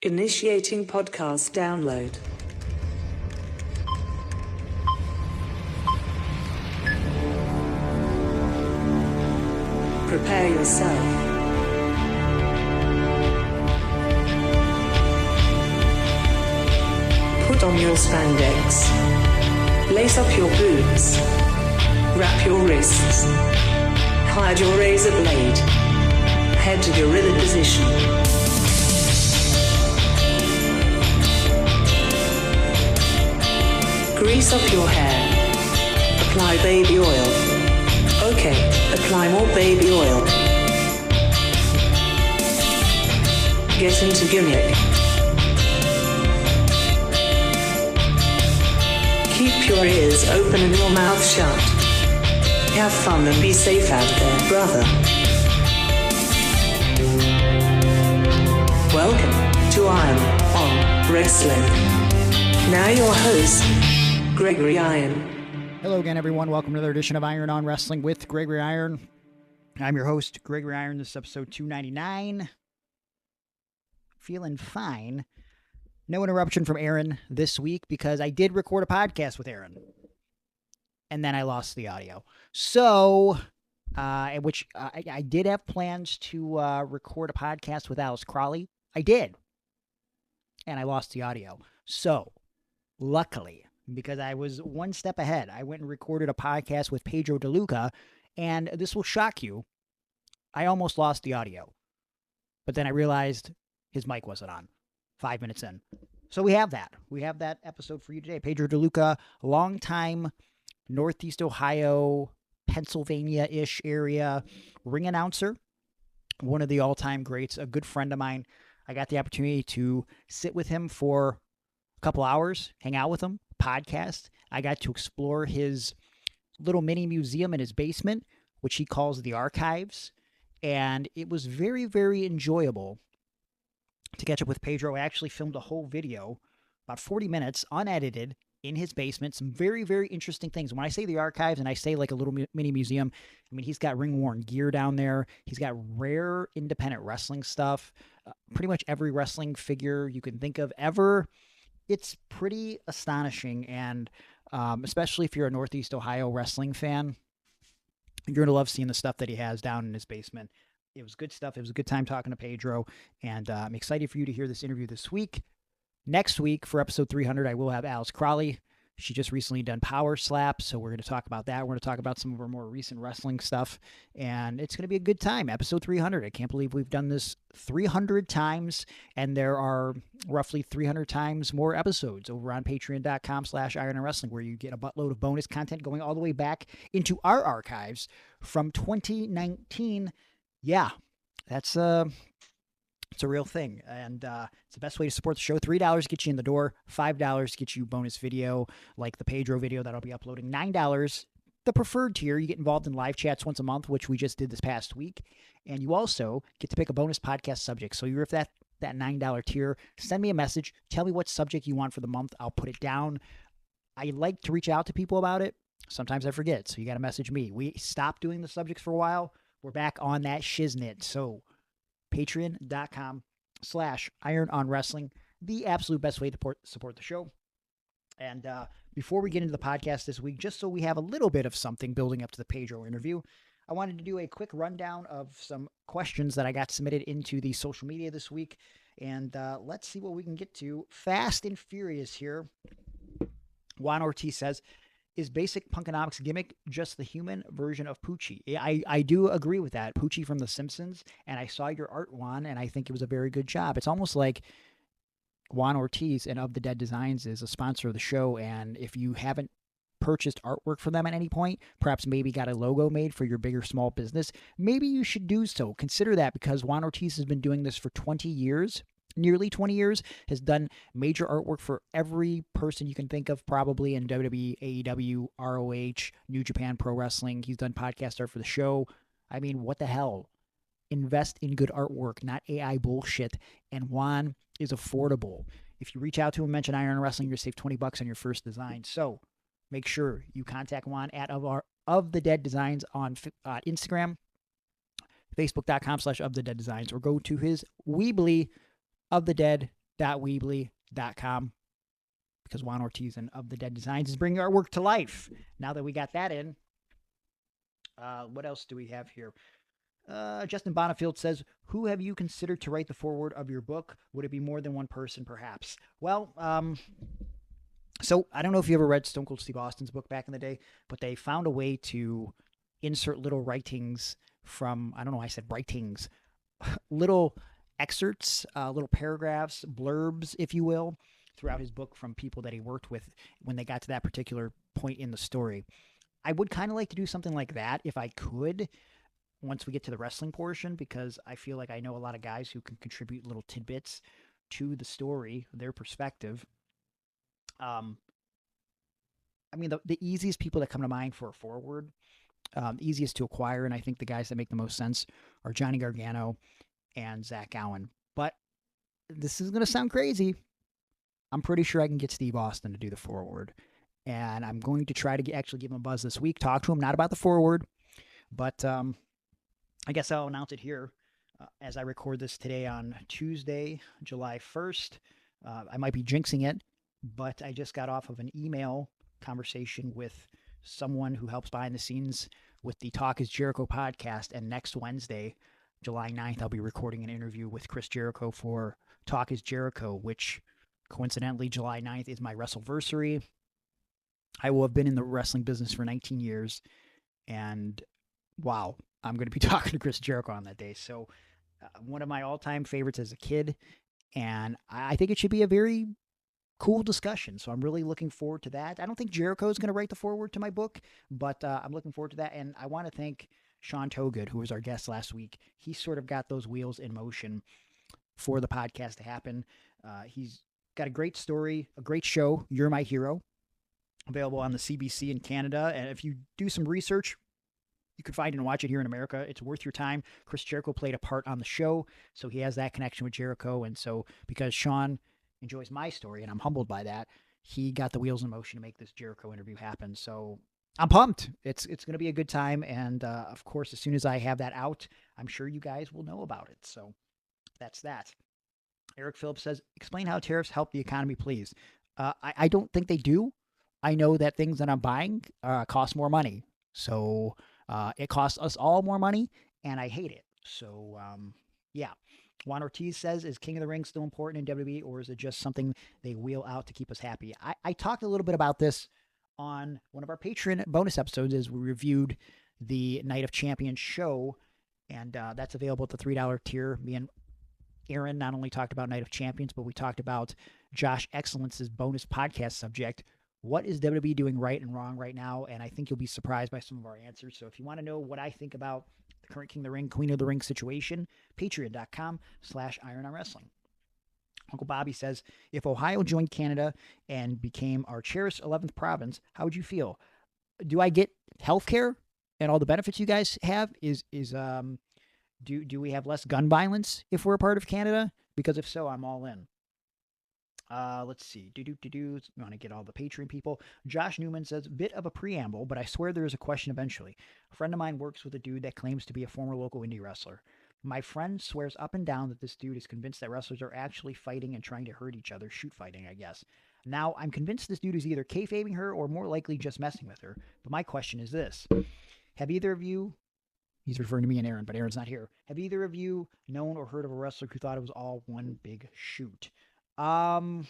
Initiating podcast download. Prepare yourself. Put on your spandex. Lace up your boots. Wrap your wrists. Hide your razor blade. Head to gorilla position. Grease up your hair. Apply baby oil. Okay, apply more baby oil. Get into gimmick. Keep your ears open and your mouth shut. Have fun and be safe out there, brother. Welcome to Iron on Wrestling. Now your host, Gregory Iron. Hello again, everyone. Welcome to another edition of Iron on Wrestling with Gregory Iron. I'm your host, Gregory Iron. This is episode 299. Feeling fine. No interruption from Aaron this week because I did record a podcast with Aaron. And then I lost the audio. So, I did have plans to record a podcast with Alice Crawley. I did. And I lost the audio. So, luckily, because I was one step ahead, I went and recorded a podcast with Pedro Deluca, and this will shock you. I almost lost the audio. But then I realized his mic wasn't on 5 minutes in. So we have that. We have that episode for you today. Pedro Deluca, longtime Northeast Ohio, Pennsylvania-ish area ring announcer, one of the all-time greats, a good friend of mine. I got the opportunity to sit with him for a couple hours, hang out with him, podcast. I got to explore his little mini museum in his basement, which he calls the Archives, and it was very, very enjoyable to catch up with Pedro. I actually filmed a whole video, about 40 minutes, unedited, in his basement. Some very, very interesting things. When I say the Archives and I say like a little mini museum, I mean, he's got ring-worn gear down there. He's got rare independent wrestling stuff, pretty much every wrestling figure you can think of ever. It's pretty astonishing, and especially if you're a Northeast Ohio wrestling fan, you're going to love seeing the stuff that he has down in his basement. It was good stuff. It was a good time talking to Pedro, and I'm excited for you to hear this interview this week. Next week, for episode 300, I will have Alice Crawley. She just recently done Power Slap, so we're going to talk about that. We're going to talk about some of our more recent wrestling stuff, and it's going to be a good time. Episode 300. I can't believe we've done this 300 times, and there are roughly 300 times more episodes over on patreon.com/Iron on Wrestling, where you get a buttload of bonus content going all the way back into our archives from 2019. Yeah, it's a real thing, and it's the best way to support the show. $3 gets you in the door, $5 gets you bonus video, like the Pedro video that I'll be uploading, $9, the preferred tier. You get involved in live chats once a month, which we just did this past week, and you also get to pick a bonus podcast subject. So you're that $9 tier, send me a message, tell me what subject you want for the month. I'll put it down. I like to reach out to people about it. Sometimes I forget, so you got to message me. We stopped doing the subjects for a while. We're back on that shiznit, so patreon.com/Iron on Wrestling, the absolute best way to support the show. And before we get into the podcast this week, just so we have a little bit of something building up to the Pedro interview, I wanted to do a quick rundown of some questions that I got submitted into the social media this week. And let's see what we can get to. Fast and Furious here. Juan Ortiz says, is basic Punkonomics gimmick just the human version of Poochie? I do agree with that. Poochie from The Simpsons, and I saw your art, Juan, and I think it was a very good job. It's almost like Juan Ortiz and Of the Dead Designs is a sponsor of the show, and if you haven't purchased artwork from them at any point, perhaps maybe got a logo made for your big or small business, maybe you should do so. Consider that, because Juan Ortiz has been doing this for 20 years. Nearly 20 years, has done major artwork for every person you can think of, probably in WWE, AEW, ROH, New Japan Pro Wrestling. He's done podcast art for the show. I mean, what the hell? Invest in good artwork, not AI bullshit. And Juan is affordable. If you reach out to him, mention Iron Wrestling, you're going to save $20 on your first design. So make sure you contact Juan at Of the Dead Designs on Instagram, facebook.com/Of the Dead Designs, or go to his Weebly, ofthedead.com. shop.weebly.com, because Juan Ortiz and Of the Dead Designs is bringing our work to life. Now that we got that in, what else do we have here? Justin Bonifield says, who have you considered to write the foreword of your book? Would it be more than one person, perhaps? Well, so I don't know if you ever read Stone Cold Steve Austin's book back in the day, but they found a way to insert little writings from, I don't know why I said writings, little excerpts, little paragraphs, blurbs, if you will, throughout his book from people that he worked with when they got to that particular point in the story. I would kind of like to do something like that if I could, once we get to the wrestling portion, because I feel like I know a lot of guys who can contribute little tidbits to the story, their perspective. I mean, the easiest people that come to mind for a forward, easiest to acquire, and I think the guys that make the most sense are Johnny Gargano and Zach Gowen. But this is going to sound crazy. I'm pretty sure I can get Steve Austin to do the forward. And I'm going to try to actually give him a buzz this week, talk to him, not about the forward, but I guess I'll announce it here as I record this today on Tuesday, July 1st. I might be jinxing it, but I just got off of an email conversation with someone who helps behind the scenes with the Talk is Jericho podcast. And next Wednesday, July 9th, I'll be recording an interview with Chris Jericho for Talk is Jericho, which coincidentally, July 9th is my WrestleVersary. I will have been in the wrestling business for 19 years, and wow, I'm going to be talking to Chris Jericho on that day. So one of my all-time favorites as a kid, and I think it should be a very cool discussion. So I'm really looking forward to that. I don't think Jericho is going to write the foreword to my book, but I'm looking forward to that. And I want to thank Sean Togood, who was our guest last week. He sort of got those wheels in motion for the podcast to happen. He's got a great story, a great show, You're My Hero, available on the CBC in Canada. And if you do some research, you can find it and watch it here in America. It's worth your time. Chris Jericho played a part on the show, so he has that connection with Jericho. And so because Sean enjoys my story, and I'm humbled by that, he got the wheels in motion to make this Jericho interview happen. So I'm pumped. It's going to be a good time. And of course, as soon as I have that out, I'm sure you guys will know about it. So that's that. Eric Phillips says, explain how tariffs help the economy, please. I don't think they do. I know that things that I'm buying cost more money. So it costs us all more money, and I hate it. So, yeah. Juan Ortiz says, is King of the Ring still important in WWE, or is it just something they wheel out to keep us happy? I talked a little bit about this on one of our Patreon bonus episodes as we reviewed the Night of Champions show, and that's available at the $3 tier. Me and Aaron not only talked about Night of Champions, but we talked about Josh Excellence's bonus podcast subject, what is WWE doing right and wrong right now? And I think you'll be surprised by some of our answers. So if you want to know what I think about the current King of the Ring, Queen of the Ring situation, patreon.com/irononwrestling. Uncle Bobby says, if Ohio joined Canada and became our cherished 11th province, how would you feel? Do I get health care and all the benefits you guys have? Do we have less gun violence if we're a part of Canada? Because if so, I'm all in. Let's see. You want to get all the Patreon people. Josh Newman says, bit of a preamble, but I swear there is a question eventually. A friend of mine works with a dude that claims to be a former local indie wrestler. My friend swears up and down that this dude is convinced that wrestlers are actually fighting and trying to hurt each other. Shoot fighting, I guess. Now, I'm convinced this dude is either kayfabing her or more likely just messing with her. But my question is this. Have either of you, he's referring to me and Aaron, but Aaron's not here. Have either of you known or heard of a wrestler who thought it was all one big shoot? Wow,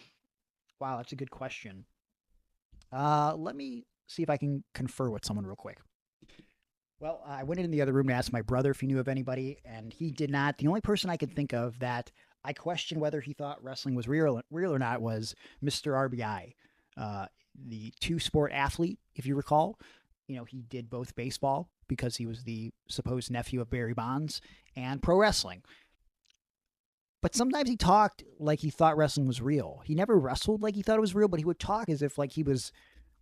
that's a good question. Let me see if I can confer with someone real quick. Well, I went in the other room to ask my brother if he knew of anybody, and he did not. The only person I could think of that I questioned whether he thought wrestling was real or not was Mr. RBI, the two-sport athlete, if you recall. You know, he did both baseball because he was the supposed nephew of Barry Bonds, and pro wrestling. But sometimes he talked like he thought wrestling was real. He never wrestled like he thought it was real, but he would talk as if like he was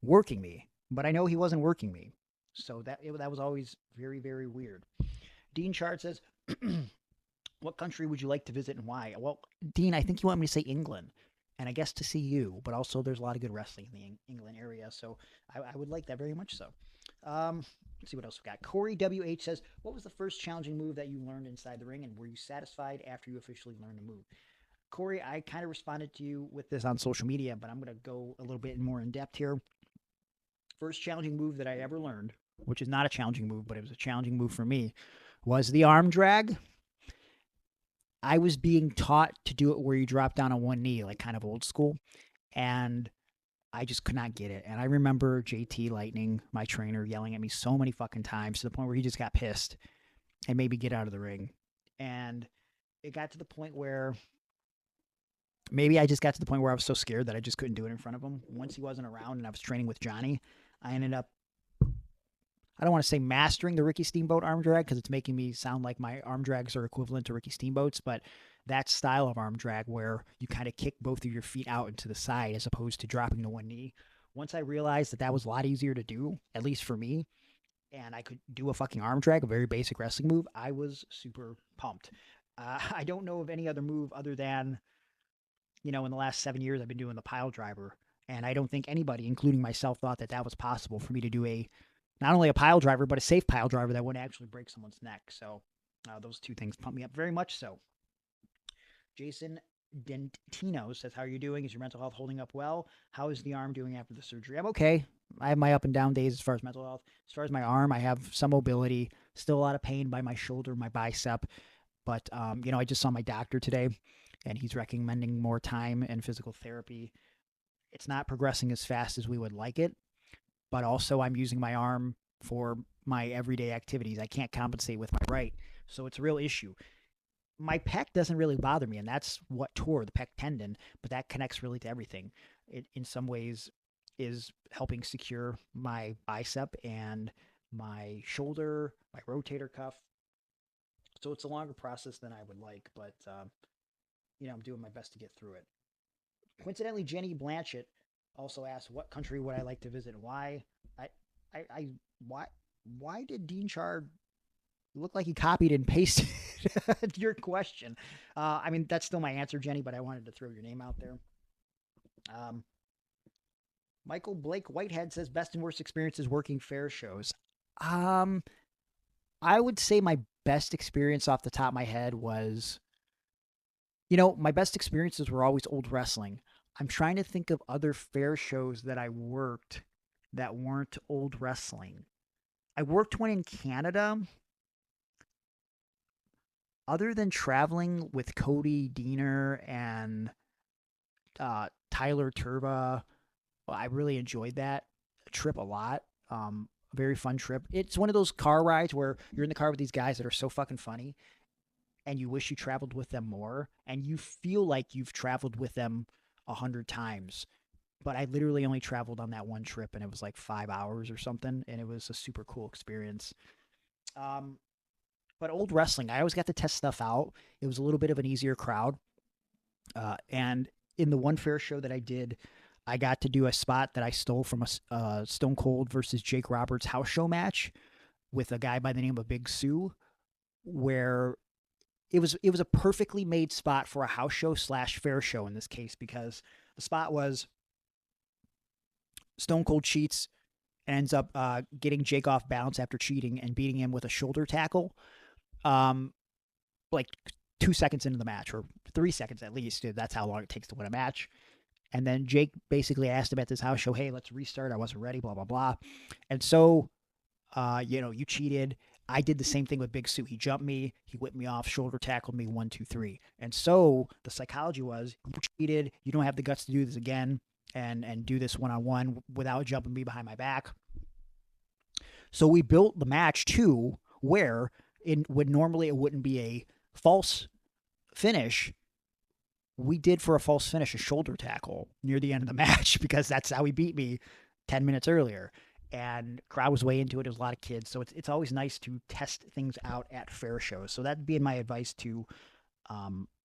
working me. But I know he wasn't working me. So that was always very, very weird. Dean Chard says, what country would you like to visit and why? Well, Dean, I think you want me to say England. And I guess to see you. But also there's a lot of good wrestling in the England area. So I would like that very much so. Let's see what else we got. Corey WH says, what was the first challenging move that you learned inside the ring, and were you satisfied after you officially learned the move? Corey, I kind of responded to you with this on social media, but I'm going to go a little bit more in depth here. First challenging move that I ever learned, which is not a challenging move, but it was a challenging move for me, was the arm drag. I was being taught to do it where you drop down on one knee, like kind of old school, and I just could not get it. And I remember JT Lightning, my trainer, yelling at me so many fucking times to the point where he just got pissed and made me get out of the ring. And it got to the point where maybe I just got to the point where I was so scared that I just couldn't do it in front of him. Once he wasn't around and I was training with Johnny, I ended up, I don't want to say mastering the Ricky Steamboat arm drag because it's making me sound like my arm drags are equivalent to Ricky Steamboat's, but that style of arm drag where you kind of kick both of your feet out into the side as opposed to dropping to one knee. Once I realized that that was a lot easier to do, at least for me, and I could do a fucking arm drag, a very basic wrestling move, I was super pumped. I don't know of any other move other than, in the last 7 years, I've been doing the pile driver. And I don't think anybody, including myself, thought that that was possible for me to do not only a pile driver, but a safe pile driver that wouldn't actually break someone's neck. So those two things pump me up very much so. Jason Dentino says, how are you doing? Is your mental health holding up well? How is the arm doing after the surgery? I'm okay. I have my up and down days as far as mental health. As far as my arm, I have some mobility, still a lot of pain by my shoulder, my bicep. But, I just saw my doctor today, and he's recommending more time and physical therapy. It's not progressing as fast as we would like it, but also I'm using my arm for my everyday activities. I can't compensate with my right, so it's a real issue. My pec doesn't really bother me, and that's what tore the pec tendon, but that connects really to everything. It, in some ways, is helping secure my bicep and my shoulder, my rotator cuff. So it's a longer process than I would like, but, I'm doing my best to get through it. Coincidentally, Jenny Blanchett also asked, what country would I like to visit and why? Why did Dean Chard look like he copied and pasted your question? That's still my answer, Jenny, but I wanted to throw your name out there. Michael Blake Whitehead says, best and worst experiences working fair shows. I would say my best experience off the top of my head was, my best experiences were always old wrestling. I'm trying to think of other fair shows that I worked that weren't old wrestling. I worked one in Canada. Other than traveling with Cody Deaner and Tyler Turba, I really enjoyed that trip a lot. Very fun trip. It's one of those car rides where you're in the car with these guys that are so fucking funny and you wish you traveled with them more and you feel like you've traveled with them 100 times. But I literally only traveled on that one trip and it was like 5 hours or something. And it was a super cool experience. But old wrestling, I always got to test stuff out. It was a little bit of an easier crowd. And in the one fair show that I did, I got to do a spot that I stole from a Stone Cold versus Jake Roberts house show match with a guy by the name of Big Sue, where it was a perfectly made spot for a house show / fair show in this case, because the spot was Stone Cold cheats and ends up getting Jake off balance after cheating and beating him with a shoulder tackle, like 2 seconds into the match, or 3 seconds at least. That's how long it takes to win a match. And then Jake basically asked him at this house show, hey, let's restart. I wasn't ready, blah, blah, blah. And so, you cheated. I did the same thing with Big Sue. He jumped me. He whipped me off, shoulder tackled me, 1, 2, 3. And so the psychology was, you cheated. You don't have the guts to do this again and do this one-on-one without jumping me behind my back. So we built the match too, where when normally it wouldn't be a false finish, we did for a false finish a shoulder tackle near the end of the match because that's how he beat me 10 minutes earlier. And crowd was way into it. It was a lot of kids. So it's always nice to test things out at fair shows. So that'd be my advice to,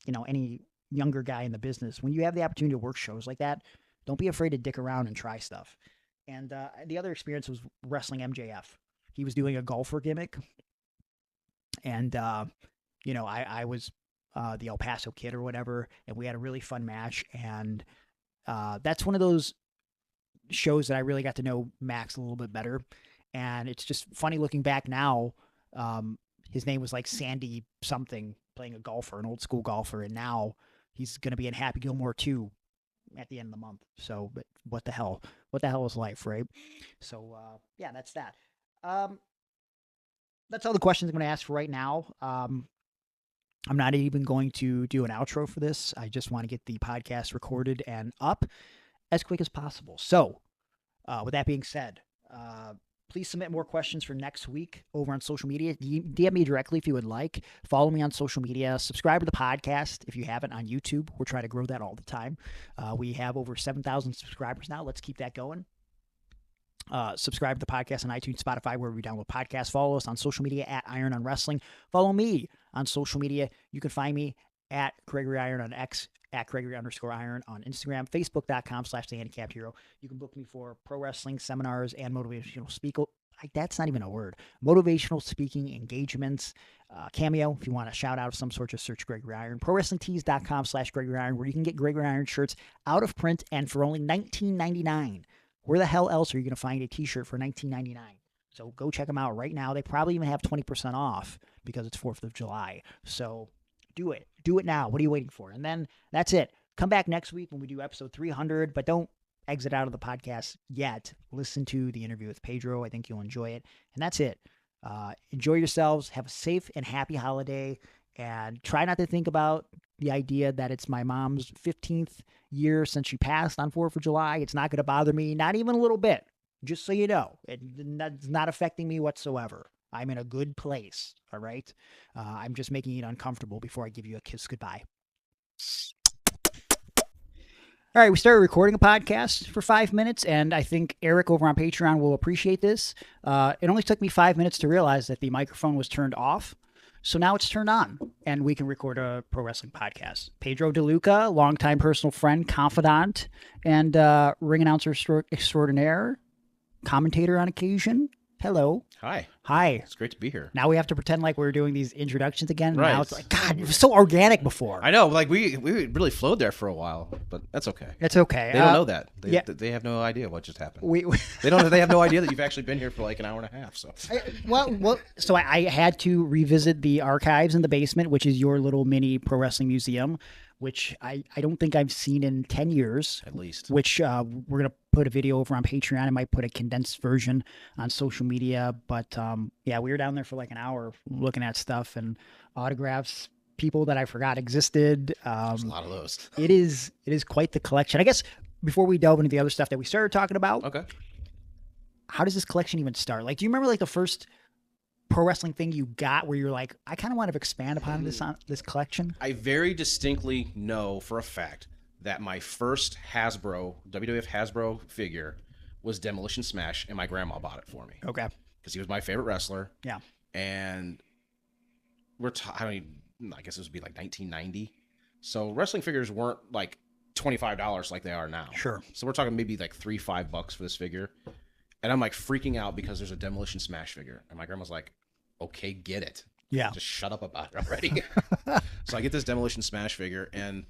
any younger guy in the business. When you have the opportunity to work shows like that, don't be afraid to dick around and try stuff. And the other experience was wrestling MJF. He was doing a golfer gimmick. And, I was the El Paso Kid or whatever, and we had a really fun match. And that's one of those shows that I really got to know Max a little bit better. And it's just funny looking back now. His name was like Sandy something, playing a golfer, an old school golfer. And now he's going to be in Happy Gilmore 2 at the end of the month. So, but what the hell? What the hell is life, right? So, yeah, that's that. That's all the questions I'm going to ask for right now. I'm not even going to do an outro for this. I just want to get the podcast recorded and up as quick as possible. So, with that being said, please submit more questions for next week over on social media. DM me directly if you would like. Follow me on social media. Subscribe to the podcast if you haven't on YouTube. We're trying to grow that all the time. We have over 7,000 subscribers now. Let's keep that going. Subscribe to the podcast on iTunes, Spotify, wherever you download podcasts. Follow us on social media at Iron on Wrestling. Follow me on social media. You can find me at Gregory Iron on X, at Gregory_Iron on Instagram, Facebook.com/The Handicapped Hero. You can book me for pro wrestling seminars and motivational speaking. That's not even a word. Motivational speaking engagements. Cameo, if you want a shout out of some sort, just search Gregory Iron. ProWrestlingTees.com/Gregory Iron, where you can get Gregory Iron shirts out of print and for only $19.99. Where the hell else are you going to find a t-shirt for $19.99? So go check them out right now. They probably even have 20% off because it's 4th of July. So do it. Do it now. What are you waiting for? And then that's it. Come back next week when we do episode 300, but don't exit out of the podcast yet. Listen to the interview with Pedro. I think you'll enjoy it. And that's it. Enjoy yourselves. Have a safe and happy holiday. And try not to think about the idea that it's my mom's 15th year since she passed on 4th of July. It's not going to bother me, not even a little bit. Just so you know, it's not affecting me whatsoever. I'm in a good place, all right? I'm just making it uncomfortable before I give you a kiss goodbye. All right, we started recording a podcast for 5 minutes, and I think Eric over on Patreon will appreciate this. It only took me 5 minutes to realize that the microphone was turned off. So now it's turned on, and we can record a pro wrestling podcast. Pedro Deluca, longtime personal friend, confidant, and ring announcer extraordinaire, commentator on occasion. Hello. Hi. Hi. It's great to be here. Now we have to pretend like we're doing these introductions again. Right. Now it's like, God, it was so organic before. I know, like we really flowed there for a while, but that's okay. It's okay. They don't know that. Yeah. They have no idea what just happened. We They have no idea that you've actually been here for like an hour and a half. So So I had to revisit the archives in the basement, which is your little mini pro wrestling museum, which I don't think I've seen in 10 years. At least. Which we're going to put a video over on Patreon. I might put a condensed version on social media. But yeah, we were down there for like an hour looking at stuff and autographs, people that I forgot existed. There's a lot of those. It is quite the collection. I guess before we delve into the other stuff that we started talking about, Okay. how does this collection even start? Like, do you remember like the first pro wrestling thing you got where you're like, I kind of want to expand upon this collection? I very distinctly know for a fact that my first WWF Hasbro figure was Demolition Smash, and my grandma bought it for me. Okay. Because he was my favorite wrestler. Yeah. And I guess it would be like 1990. So wrestling figures weren't like $25 like they are now. Sure. So we're talking maybe like $3-5 for this figure. And I'm like freaking out because there's a Demolition Smash figure. And my grandma's like, okay, get it. Yeah. Just shut up about it already. So I get this Demolition Smash figure. And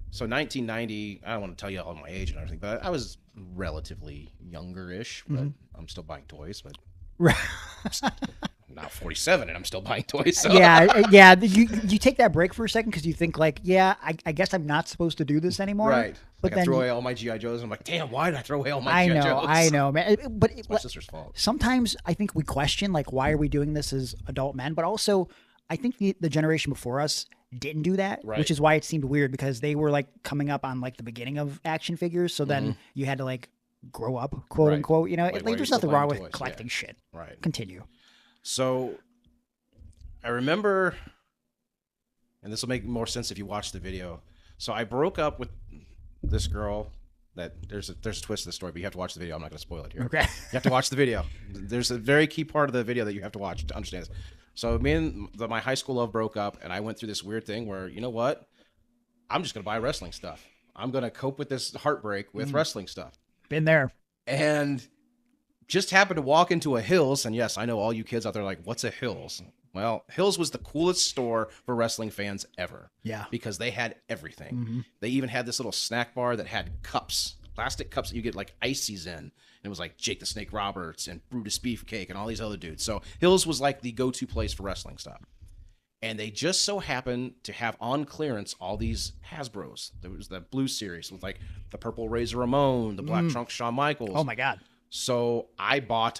so 1990, I don't want to tell you all my age and everything, but I was relatively younger-ish, but I'm still buying toys. But I'm now 47 and I'm still buying toys. So. Yeah. You take that break for a second because you think like, yeah, I guess I'm not supposed to do this anymore. Right. But like then I throw away all my G.I. Joes and I'm like, damn, why did I throw away all my G.I. Joes? I know, man. But it's my sister's fault. Sometimes I think we question like, why are we doing this as adult men? But also, I think the generation before us didn't do that, right. Which is why it seemed weird because they were like coming up on like the beginning of action figures. So then you had to like grow up, quote unquote. You know, like there's nothing wrong with collecting shit. Right. Continue. So I remember, and this will make more sense if you watch the video. So I broke up with this girl. That there's a twist to the story, but you have to watch the video. I'm not going to spoil it here. Okay. You have to watch the video. There's a very key part of the video that you have to watch to understand this. So me and my high school love broke up, and I went through this weird thing where, you know what? I'm just going to buy wrestling stuff. I'm going to cope with this heartbreak with wrestling stuff. Been there. And just happened to walk into a Hills, and yes, I know all you kids out there are like, what's a Hills? Well, Hills was the coolest store for wrestling fans ever. Yeah. Because they had everything. Mm-hmm. They even had this little snack bar that had cups, plastic cups that you get like ices in. And it was like Jake the Snake Roberts and Brutus Beefcake and all these other dudes. So Hills was like the go-to place for wrestling stuff. And they just so happened to have on clearance all these Hasbros. There was the Blue Series with like the purple Razor Ramon, the black trunk Shawn Michaels. Oh my God. So I bought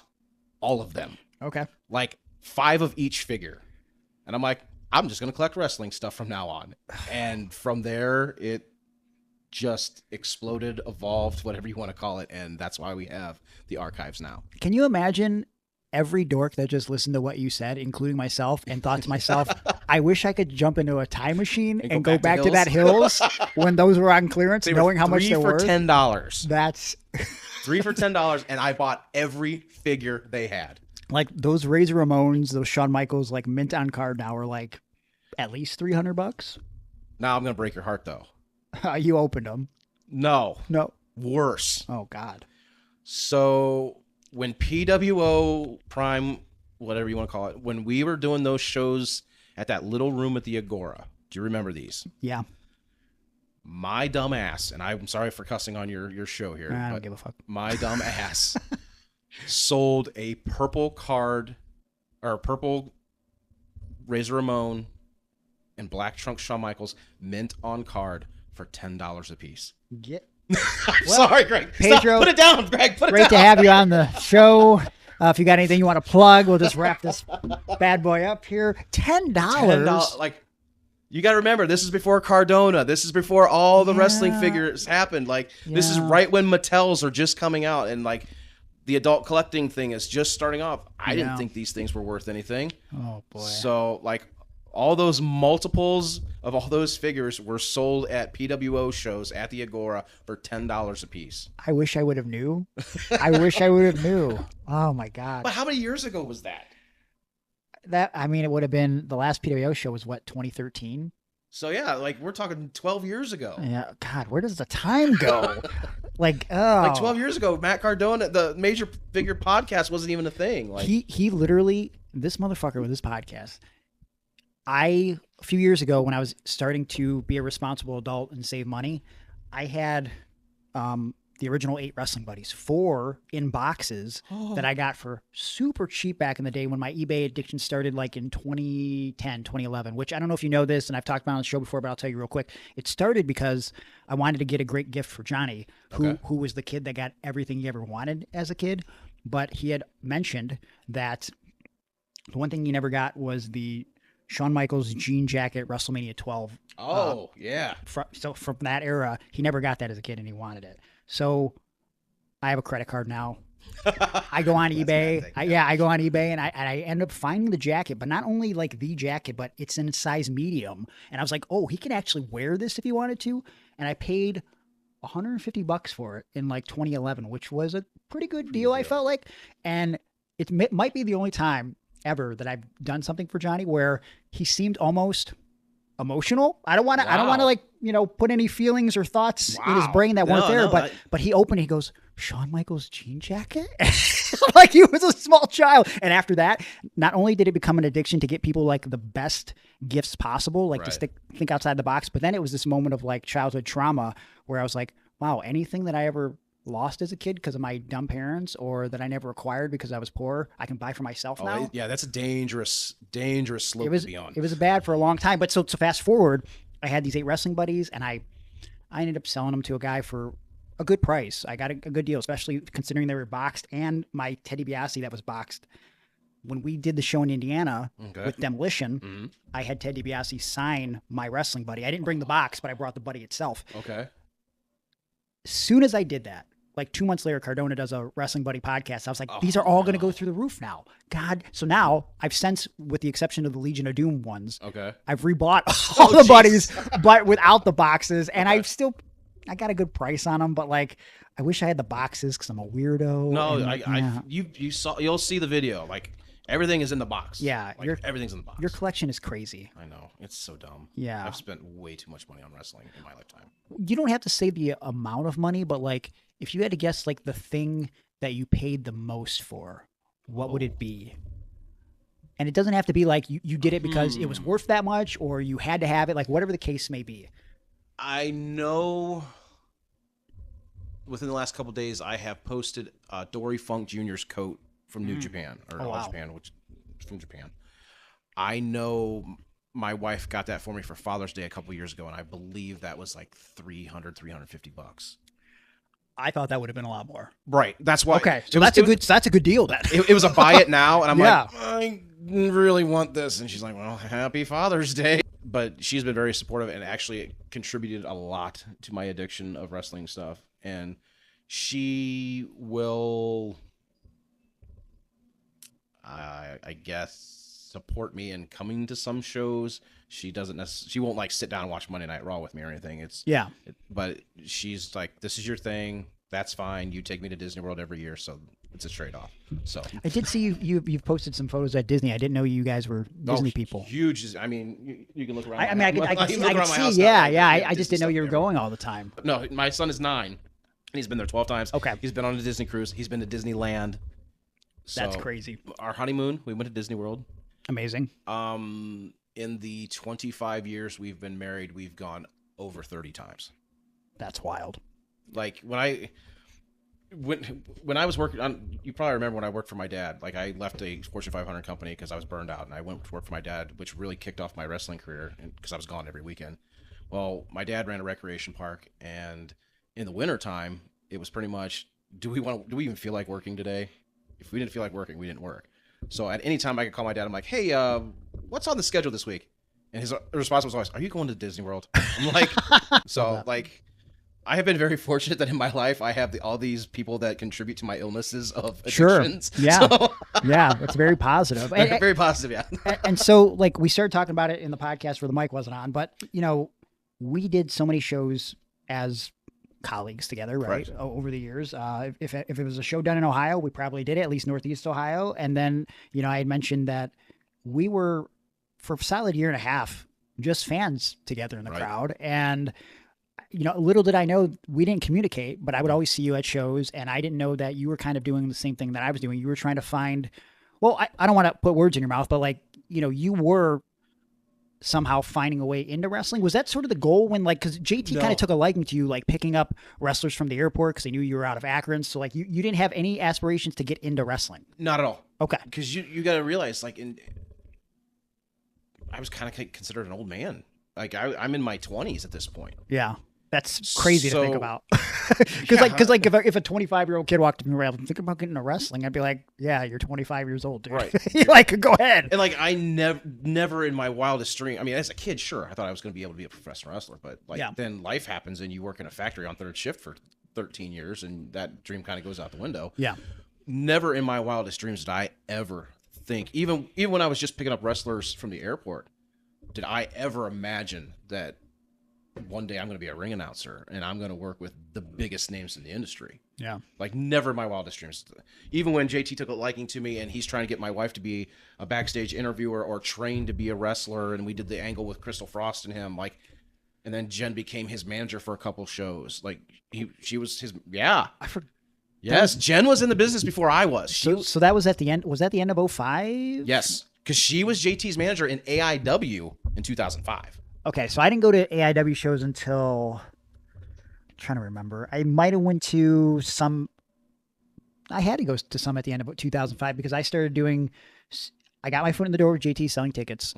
all of them. Okay. Like 5 of each figure. And I'm like, I'm just going to collect wrestling stuff from now on. And from there, it just exploded, evolved, whatever you want to call it. And that's why we have the archives now. Can you imagine every dork that just listened to what you said, including myself, and thought to myself, I wish I could jump into a time machine and go back to that Hills when those were on clearance, knowing how much they were? 3 for $10. That's 3 for $10, and I bought every figure they had. Like those Razor Ramones, those Shawn Michaels, like mint on card now are like at least $300. Now I'm gonna break your heart though. You opened them. No. Worse. Oh God. So when PWO Prime, whatever you want to call it, when we were doing those shows at that little room at the Agora, do you remember these? Yeah. My dumb ass, and I'm sorry for cussing on your show here. I don't give a fuck. My dumb ass sold a purple card, or purple Razor Ramon and black trunk Shawn Michaels mint on card for $10 a piece. I'm sorry, Greg. Pedro, stop. Put it down, Greg. Put it down. Great to have you on the show. If you got anything you want to plug, we'll just wrap this bad boy up here. $10. Like, you got to remember, this is before Cardona. This is before all the wrestling figures happened. Like, this is right when Mattels are just coming out, and like the adult collecting thing is just starting off. I didn't think these things were worth anything. Oh boy. So like, all those multiples of all those figures were sold at PWO shows at the Agora for $10 a piece. I wish I would have knew. I wish I would have knew. Oh my God. But how many years ago was that? I mean, it would have been, the last PWO show was what, 2013? So yeah, like we're talking 12 years ago. Yeah. God, where does the time go? Like 12 years ago, Matt Cardona, the Major Figure podcast wasn't even a thing. Like he literally, this motherfucker with his podcast, a few years ago when I was starting to be a responsible adult and save money, I had the original 8 Wrestling Buddies, 4 in boxes that I got for super cheap back in the day when my eBay addiction started, like in 2010, 2011, which I don't know if you know this, and I've talked about on the show before, but I'll tell you real quick. It started because I wanted to get a great gift for Johnny, who was the kid that got everything he ever wanted as a kid, but he had mentioned that the one thing he never got was the Shawn Michaels jean jacket WrestleMania 12. Oh, yeah. So from that era, he never got that as a kid and he wanted it. So I have a credit card now. I go on eBay. I go on eBay and I end up finding the jacket, but not only like the jacket, but it's in size medium. And I was like, oh, he can actually wear this if he wanted to. And I paid $150 for it in like 2011, which was a pretty good deal, I felt like. And it might be the only time ever that I've done something for Johnny where he seemed almost emotional. I don't want to like, put any feelings or thoughts in his brain that weren't there, but he opened, he goes, Shawn Michaels jean jacket? Like he was a small child. And after that, not only did it become an addiction to get people like the best gifts possible, like to think outside the box, but then it was this moment of like childhood trauma where I was like, wow, anything that I ever lost as a kid because of my dumb parents or that I never acquired because I was poor, I can buy for myself now. Yeah, that's a dangerous slope to be on. It was bad for a long time. But so fast forward, I had these 8 Wrestling Buddies and I ended up selling them to a guy for a good price. I got a good deal, especially considering they were boxed, and my Teddy DiBiase that was boxed. When we did the show in Indiana with Demolition, I had Ted DiBiase sign my Wrestling Buddy. I didn't bring the box, but I brought the buddy itself. Okay. As soon as I did that, like 2 months later, Cardona does a Wrestling Buddy podcast. I was like, these are all going to go through the roof now. God. So now I've since, with the exception of the Legion of Doom ones, I've rebought all the buddies, but without the boxes. And I got a good price on them, but like, I wish I had the boxes because I'm a weirdo. No, you'll see the video. Like everything is in the box. Yeah. Like, everything's in the box. Your collection is crazy. I know. It's so dumb. Yeah. I've spent way too much money on wrestling in my lifetime. You don't have to say the amount of money, but like, if you had to guess like the thing that you paid the most for, what would it be? And it doesn't have to be like you did it because it was worth that much or you had to have it, like whatever the case may be. I know within the last couple of days I have posted Dory Funk Jr.'s coat from New Japan, or All Japan, which is from Japan. I know my wife got that for me for Father's Day a couple years ago, and I believe that was like $350. I thought that would have been a lot more. Right. That's why. Okay. So that's a good deal then. It was a buy it now. And I'm like, I really want this. And she's like, well, happy Father's Day. But she's been very supportive and actually contributed a lot to my addiction of wrestling stuff. And she will, I guess, support me in coming to some shows. She doesn't necessarily, she won't like sit down and watch Monday Night Raw with me or anything. But she's like, this is your thing. That's fine. You take me to Disney World every year. So it's a trade off. So I did see you've posted some photos at Disney. I didn't know you guys were Disney people. Huge. I mean, you can look around. I can see. I just didn't know you were going all the time. No, my son is 9 and he's been there 12 times. Okay. He's been on a Disney cruise. He's been to Disneyland. So that's crazy. Our honeymoon, we went to Disney World. Amazing. In the 25 years we've been married, we've gone over 30 times. That's wild. Like when I was working on, you probably remember when I worked for my dad. Like I left a Fortune 500 company because I was burned out, and I went to work for my dad, which really kicked off my wrestling career because I was gone every weekend. Well, my dad ran a recreation park, and in the wintertime, it was pretty much, do we even feel like working today? If we didn't feel like working, we didn't work. So at any time I could call my dad, I'm like, hey, what's on the schedule this week? And his response was always, are you going to Disney World? I'm like, I have been very fortunate that in my life I have all these people that contribute to my illnesses of addictions. Sure. Yeah. So, yeah. It's very positive. Very positive. Yeah. And so like we started talking about it in the podcast where the mic wasn't on, but we did so many shows as colleagues together, right? Over the years. If it was a show done in Ohio, we probably did it, at least Northeast Ohio. And then, I had mentioned that we were for a solid year and a half, just fans together in the crowd. And, little did I know we didn't communicate, but I would always see you at shows, and I didn't know that you were kind of doing the same thing that I was doing. You were trying to find, well, I don't want to put words in your mouth, but like, you were somehow finding a way into wrestling. Was that sort of the goal when because JT kind of took a liking to you, like picking up wrestlers from the airport because they knew you were out of Akron. So like you didn't have any aspirations to get into wrestling? Not at all. Okay. Because you got to realize I was kind of considered an old man. Like I'm in my 20s at this point. Yeah. That's crazy to think about. Because if a 25-year-old kid walked up to me and thinking about getting into wrestling, I'd be like, yeah, you're 25 years old, dude. Right. Go ahead. And I never in my wildest dream, I mean, as a kid, sure, I thought I was going to be able to be a professional wrestler, but then life happens and you work in a factory on third shift for 13 years and that dream kind of goes out the window. Yeah. Never in my wildest dreams did I ever think, even when I was just picking up wrestlers from the airport, did I ever imagine that one day I'm going to be a ring announcer and I'm going to work with the biggest names in the industry. Yeah. Never in my wildest dreams. Even when JT took a liking to me and he's trying to get my wife to be a backstage interviewer or trained to be a wrestler, and we did the angle with Crystal Frost and him, and then Jen became his manager for a couple shows. She was his, I forgot. Yes, Jen was in the business before I was. So that was at the end. Was that the end of 2005? Yes, because she was JT's manager in AIW in 2005. Okay, so I didn't go to AIW shows until, I'm trying to remember. I might have went to some. I had to go to some at the end of 2005 because I started doing. I got my foot in the door with JT selling tickets,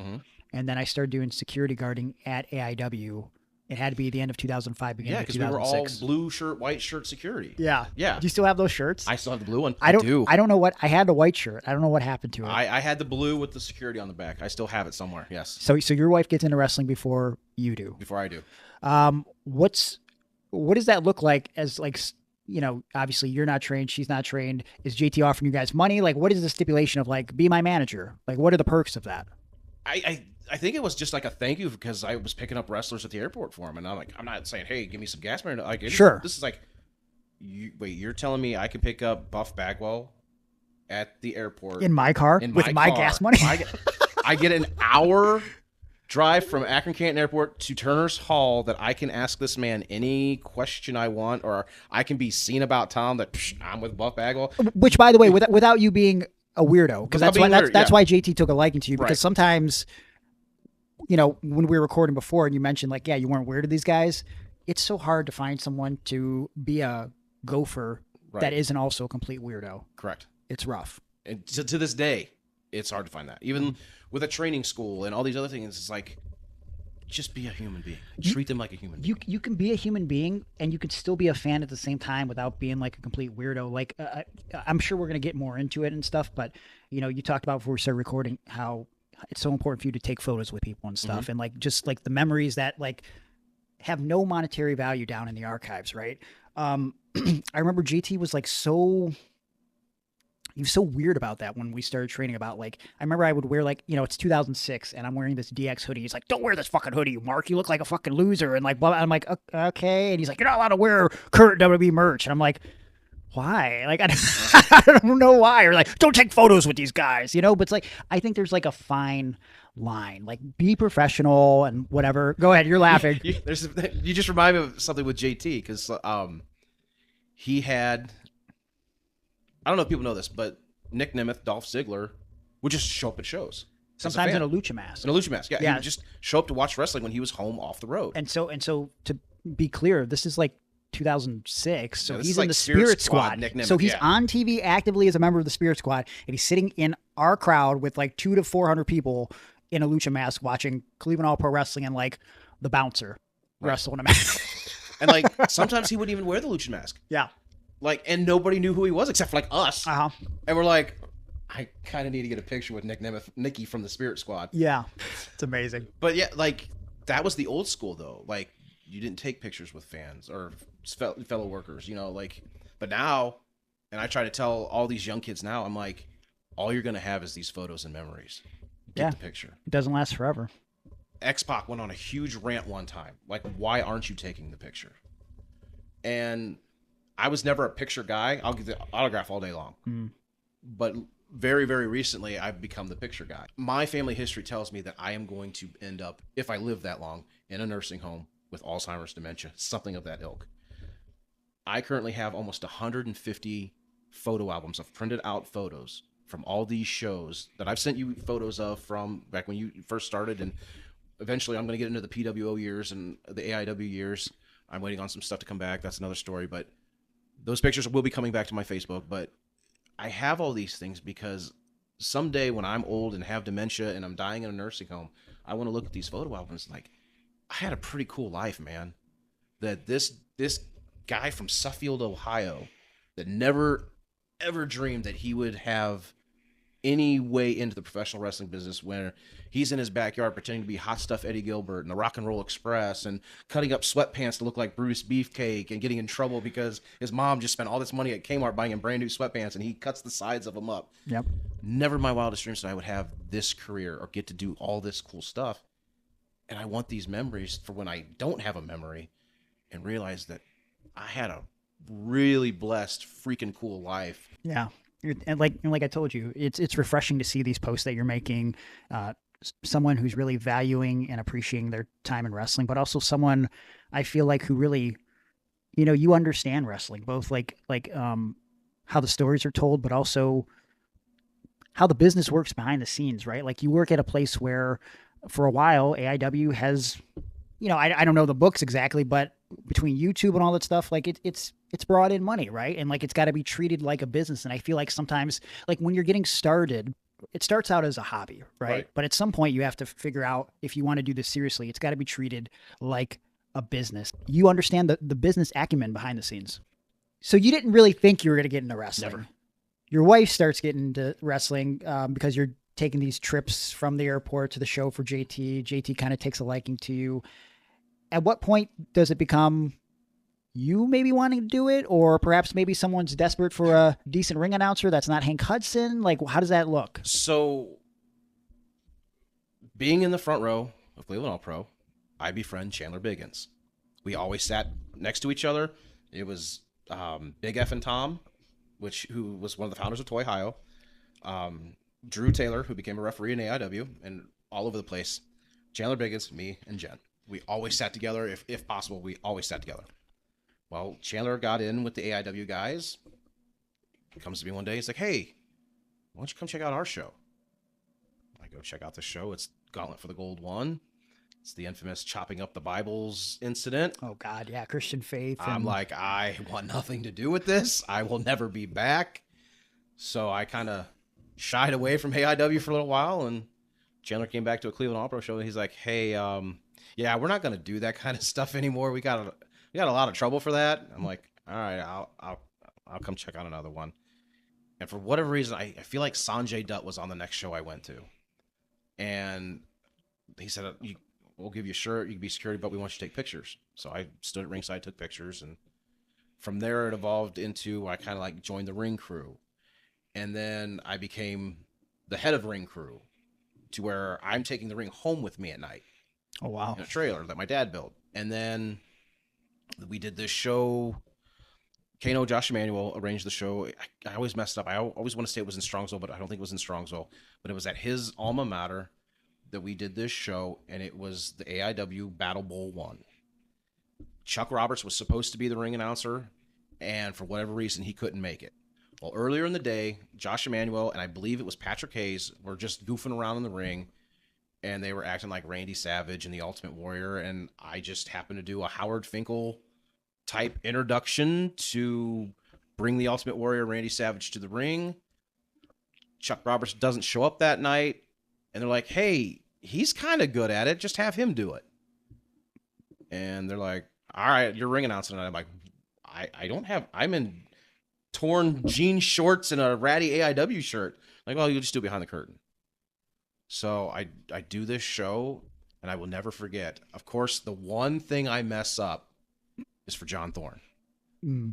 and then I started doing security guarding at AIW. It had to be the end of 2005, beginning of 2006. Yeah, because we were all blue shirt, white shirt security. Yeah. Yeah. Do you still have those shirts? I still have the blue one. I don't know what, I had the white shirt. I don't know what happened to it. I had the blue with the security on the back. I still have it somewhere, yes. So your wife gets into wrestling before you do? Before I do. What does that look like as obviously you're not trained, she's not trained. Is JT offering you guys money? What is the stipulation of be my manager? What are the perks of that? I think it was just a thank you because I was picking up wrestlers at the airport for him. And I'm not saying, hey, give me some gas money. Sure. This is you're telling me I can pick up Buff Bagwell at the airport. In my car? With my gas money? I get an hour drive from Akron Canton Airport to Turner's Hall that I can ask this man any question I want, or I can be seen about town that I'm with Buff Bagwell. Which, by the way, without you being a weirdo, because that's why JT took a liking to you, because sometimes... when we were recording before and you mentioned you weren't weird to these guys, it's so hard to find someone to be a gopher that isn't also a complete weirdo. Correct. It's rough. And to this day, It's hard to find that. Even with a training school and all these other things, it's like, just be a human being. Treat them like a human being. You can be a human being and you can still be a fan at the same time without being like a complete weirdo. Like I'm sure we're going to get more into it and stuff, but you know, you talked about before we started recording how it's so important for you to take photos with people and stuff. And like, just like the memories that like have no monetary value down in the archives. Right. I remember JT was like he was so weird about that when we started training about like, I remember I would wear like, you know, it's 2006 and I'm wearing this DX hoodie. He's like, don't wear this fucking hoodie, Mark. You look like a fucking loser. And like, blah, blah. I'm like, okay. And he's like, you're not allowed to wear current WWE merch. And I'm like, why? Like, I don't know why. Or like, don't take photos with these guys, you know? But it's like, I think there's like a fine line, like be professional and whatever. Go ahead. You're laughing. You just remind me of something with JT because he had, I don't know if people know this, but Nick Nemeth, Dolph Ziggler would just show up at shows. Sometimes in a lucha mask. In a lucha mask, yeah. He would just show up to watch wrestling when he was home off the road. And so to be clear, this is like 2006, so he's in like the Spirit Squad. Nick Nemeth, so he's on TV actively as a member of the Spirit Squad, and he's sitting in our crowd with like 200 to 400 people in a lucha mask watching Cleveland All Pro Wrestling and like the bouncer wrestle in a mask. And like sometimes he wouldn't even wear the lucha mask. Yeah. Like, and nobody knew who he was except for like us. Uh-huh. And we're like, I kind of need to get a picture with Nikki from the Spirit Squad. Yeah. It's amazing. But yeah, like that was the old school though. Like you didn't take pictures with fans or fellow workers, you know, like, but now, and I try to tell all these young kids now, I'm like, all you're going to have is these photos and memories. Get the picture. It doesn't last forever. X-Pac went on a huge rant one time. Like, why aren't you taking the picture? And I was never a picture guy. I'll give the autograph all day long. But very, very recently, I've become the picture guy. My family history tells me that I am going to end up, if I live that long, in a nursing home with Alzheimer's, dementia, something of that ilk. I currently have almost 150 photo albums of printed out photos from all these shows that I've sent you photos of from back when you first started. And eventually I'm going to get into the PWO years and the AIW years. I'm waiting on some stuff to come back. That's another story. But those pictures will be coming back to my Facebook. But I have all these things because someday when I'm old and have dementia and I'm dying in a nursing home, I want to look at these photo albums like, I had a pretty cool life, man. That this guy from Suffield, Ohio, that never, ever dreamed that he would have any way into the professional wrestling business when he's in his backyard pretending to be Hot Stuff Eddie Gilbert and the Rock and Roll Express and cutting up sweatpants to look like Bruce Beefcake and getting in trouble because his mom just spent all this money at Kmart buying him brand new sweatpants and he cuts the sides of them up. Yep. Never in my wildest dreams that I would have this career or get to do all this cool stuff. And I want these memories for when I don't have a memory and realize that I had a really blessed, freaking cool life. Yeah. And like I told you, it's refreshing to see these posts that you're making, someone who's really valuing and appreciating their time in wrestling, but also someone I feel like who really, you know, you understand wrestling, both like how the stories are told, but also how the business works behind the scenes, right? Like you work at a place where for a while AIW has, you know, I don't know the books exactly, but between YouTube and all that stuff, like it's brought in money, right? And like it's got to be treated like a business. And I feel like sometimes, like when you're getting started, it starts out as a hobby, right? But at some point you have to figure out if you want to do this seriously, it's got to be treated like a business. You understand the business acumen behind the scenes. So you didn't really think you were going to get into wrestling. Never. Your wife starts getting into wrestling because you're taking these trips from the airport to the show for JT. JT kind of takes a liking to you. At what point does it become you maybe wanting to do it, or perhaps maybe someone's desperate for a decent ring announcer that's not Hank Hudson? Like, how does that look? So, being in the front row of Cleveland All Pro, I befriend Chandler Biggins. We always sat next to each other. It was Big F and Tom, who was one of the founders of Toy Ohio, Drew Taylor, who became a referee in AIW, and all over the place. Chandler Biggins, me, and Jen. We always sat together. If possible, we always sat together. Well, Chandler got in with the AIW guys. He comes to me one day. He's like, hey, why don't you come check out our show? I go check out the show. It's Gauntlet for the Gold 1. It's the infamous chopping up the Bibles incident. Oh, God, yeah, Christian faith. I'm like, I want nothing to do with this. I will never be back. So I kind of shied away from AIW for a little while, and Chandler came back to a Cleveland All Pro show, and he's like, "Hey, yeah, we're not gonna do that kind of stuff anymore. We got a lot of trouble for that." I'm like, "All right, I'll come check out another one." And for whatever reason, I feel like Sanjay Dutt was on the next show I went to, and he said, "We'll give you a shirt, you can be security, but we want you to take pictures." So I stood at ringside, took pictures, and from there it evolved into I kind of like joined the ring crew, and then I became the head of ring crew, to where I'm taking the ring home with me at night. Oh, wow. In a trailer that my dad built. And then we did this show. Kano Josh Emanuel arranged the show. I always messed up. I always want to say it was in Strongsville, but I don't think it was in Strongsville. But it was at his alma mater that we did this show, and it was the AIW Battle Bowl 1. Chuck Roberts was supposed to be the ring announcer, and for whatever reason, he couldn't make it. Well, earlier in the day, Josh Emanuel and I believe it was Patrick Hayes were just goofing around in the ring, and they were acting like Randy Savage and the Ultimate Warrior, and I just happened to do a Howard Finkel type introduction to bring the Ultimate Warrior Randy Savage to the ring. Chuck Roberts doesn't show up that night, and they're like, "Hey, he's kind of good at it. Just have him do it." And they're like, "All right, you're ring announcing tonight." I'm like, I don't have, I'm in torn jean shorts and a ratty AIW shirt. Like, "Well, you'll just do it behind the curtain." So I do this show, and I will never forget. Of course, the one thing I mess up is for John Thorne.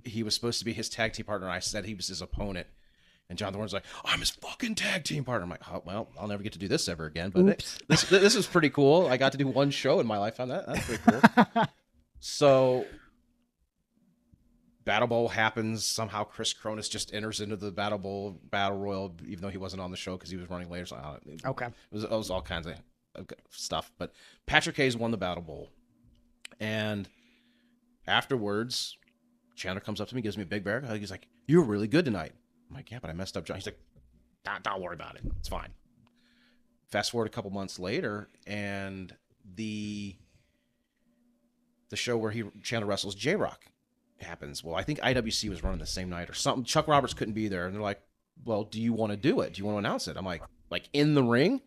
He was supposed to be his tag team partner. I said he was his opponent. And John Thorne's like, "I'm his fucking tag team partner." I'm like, "Oh, well, I'll never get to do this ever again." But this is pretty cool. I got to do one show in my lifetime. That's pretty cool. So Battle Bowl happens. Somehow Chris Cronus just enters into the Battle Bowl Battle Royal, even though he wasn't on the show because he was running later. So okay. It was all kinds of stuff. But Patrick Hayes won the Battle Bowl. And afterwards, Chandler comes up to me, gives me a big bear hug. He's like, "You were really good tonight." I'm like, "Yeah, but I messed up John." He's like, don't worry about it. It's fine." Fast forward a couple months later, and the show where Chandler wrestles J-Rock happens. Well, I think IWC was running the same night or something. Chuck Roberts couldn't be there, and they're like, "Well, do you want to do it? Do you want to announce it?" I'm like in the ring?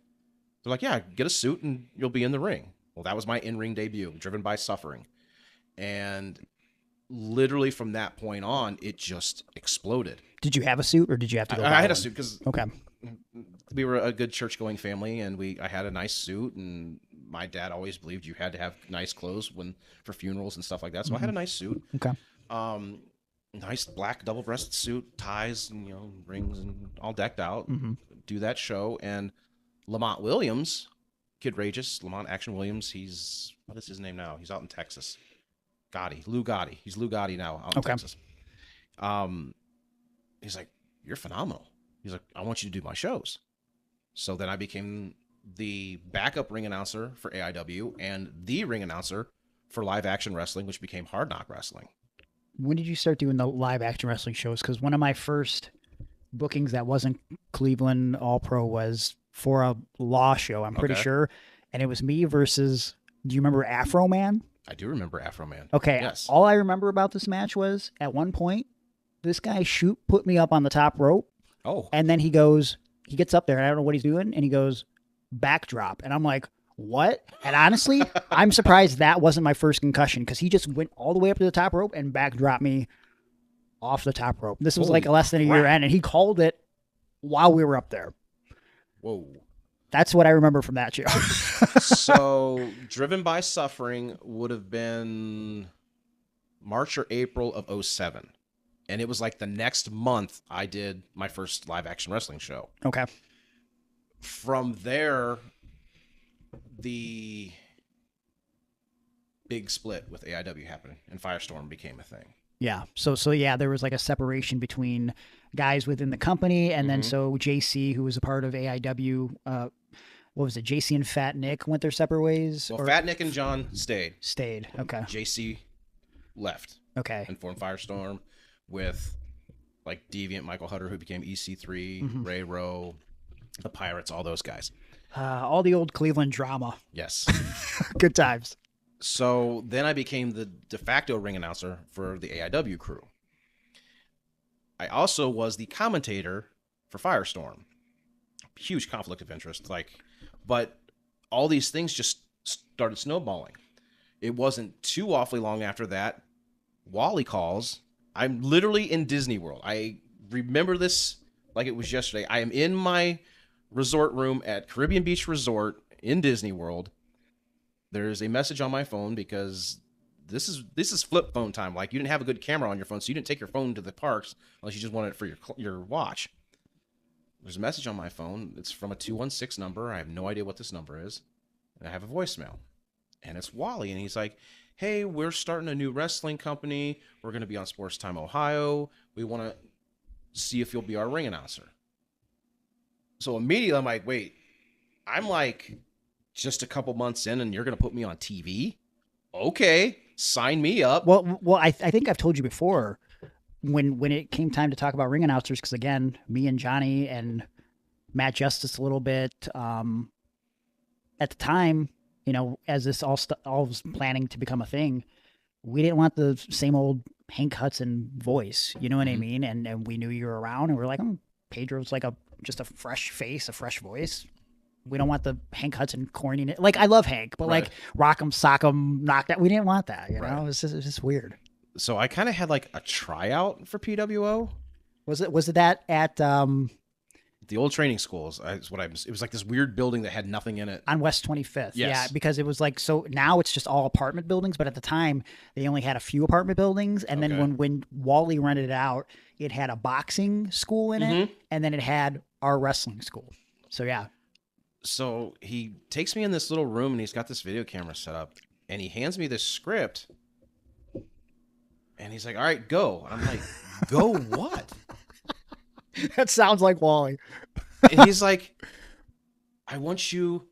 They're like, "Yeah, get a suit and you'll be in the ring." Well, that was my in-ring debut, Driven by Suffering. And literally from that point on, it just exploded. Did you have a suit, or did you have to go? I had a suit because okay, we were a good church-going family, and I had a nice suit, and my dad always believed you had to have nice clothes for funerals and stuff like that. So I had a nice suit. Okay. Nice black double-breasted suit, ties, and rings, and all decked out. Do that show, and Lamont Williams, Kid Rageous, Lamont Action Williams. What is his name now? He's out in Texas. Lou Gotti. He's Lou Gotti now out in Texas. He's like, "You're phenomenal." He's like, "I want you to do my shows." So then I became the backup ring announcer for AIW and the ring announcer for Live Action Wrestling, which became Hard Knock Wrestling. When did you start doing the Live Action Wrestling shows? Because one of my first bookings that wasn't Cleveland All Pro was for a Law show, I'm pretty sure. And it was me versus, do you remember Afro Man? I do remember Afro Man. Okay. Yes. All I remember about this match was at one point, this guy put me up on the top rope. Oh. And then he gets up there, and I don't know what he's doing, and he goes, "Backdrop." And I'm like, "What?" And honestly, I'm surprised that wasn't my first concussion, because he just went all the way up to the top rope and backdropped me off the top rope. This was like less than a year in, and he called it while we were up there. Whoa. That's what I remember from that show. So, Driven by Suffering would have been March or April of 2007. And it was like the next month I did my first Live Action Wrestling show. Okay. From there, the big split with AIW happened, and Firestorm became a thing. Yeah. So yeah, there was like a separation between guys within the company, and then so JC, who was a part of AIW, what was it? JC and Fat Nick went their separate ways? Well, Fat Nick and John stayed. Okay. JC left. Okay. And formed Firestorm with like Deviant, Michael Hutter, who became EC3, Ray Rowe, the Pirates, all those guys. All the old Cleveland drama. Yes. Good times. So then I became the de facto ring announcer for the AIW crew. I also was the commentator for Firestorm. huge conflict of interest. But all these things just started snowballing. It wasn't too awfully long after that. Wally calls. I'm literally in Disney World. I remember this like it was yesterday. I am in my resort room at Caribbean Beach Resort in Disney World. There's a message on my phone because this is flip phone time. Like, you didn't have a good camera on your phone, so you didn't take your phone to the parks unless you just wanted it for your watch. There's a message on my phone. It's from a 216 number. I have no idea what this number is. And I have a voicemail. And it's Wally. And he's like, hey, we're starting a new wrestling company. We're going to be on Sports Time Ohio. We want to see if you'll be our ring announcer. So immediately I'm like, wait, I'm like just a couple months in and you're going to put me on TV? Okay, sign me up. Well, I think I've told you before when it came time to talk about ring announcers, because again, me and Johnny and Matt Justice a little bit, at the time, you know, as this all was planning to become a thing, we didn't want the same old Hank Hudson voice, you know what I mean? And we knew you were around, and we were like, Pedro's like just a fresh face, a fresh voice. We don't want the Hank Hudson corniness. Like, I love Hank, but like rock 'em, sock 'em, knock that. We didn't want that, you know? It was just weird. So I kind of had like a tryout for PWO. Was it that at the old training schools? It was like this weird building that had nothing in it on West 25th. Yes. Yeah, because it was like, so now it's just all apartment buildings, but at the time they only had a few apartment buildings, and then when Wally rented it out, it had a boxing school in it, and then it had our wrestling school. So yeah. So he takes me in this little room and he's got this video camera set up and he hands me this script and he's like, all right, go. I'm like, go what? That sounds like Wally. And he's like, I want you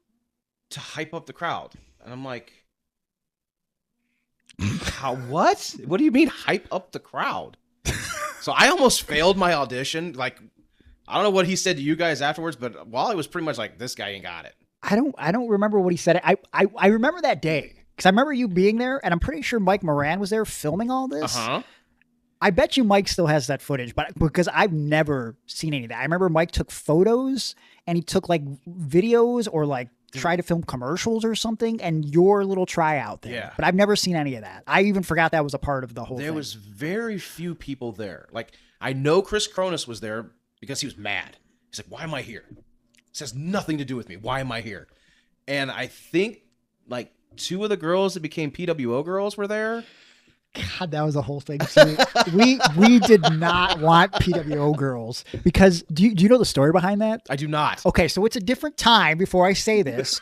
to hype up the crowd. And I'm like, how, what? What do you mean hype up the crowd? So I almost failed my audition. Like, I don't know what he said to you guys afterwards, but Wally was pretty much like, this guy ain't got it. I don't remember what he said. I remember that day because I remember you being there, and I'm pretty sure Mike Moran was there filming all this. I bet you Mike still has that footage, but because I've never seen any of that. I remember Mike took photos and he took like videos or like tried to film commercials or something, and your little tryout there. Yeah. But I've never seen any of that. I even forgot that was a part of the whole thing. There was very few people there. Like, I know Chris Cronus was there because he was mad. He's like, why am I here? This has nothing to do with me. Why am I here? And I think like two of the girls that became PWO girls were there. God, that was a whole thing too. we did not want PWO girls because do you know the story behind that? I do not. Okay, so it's a different time before I say this.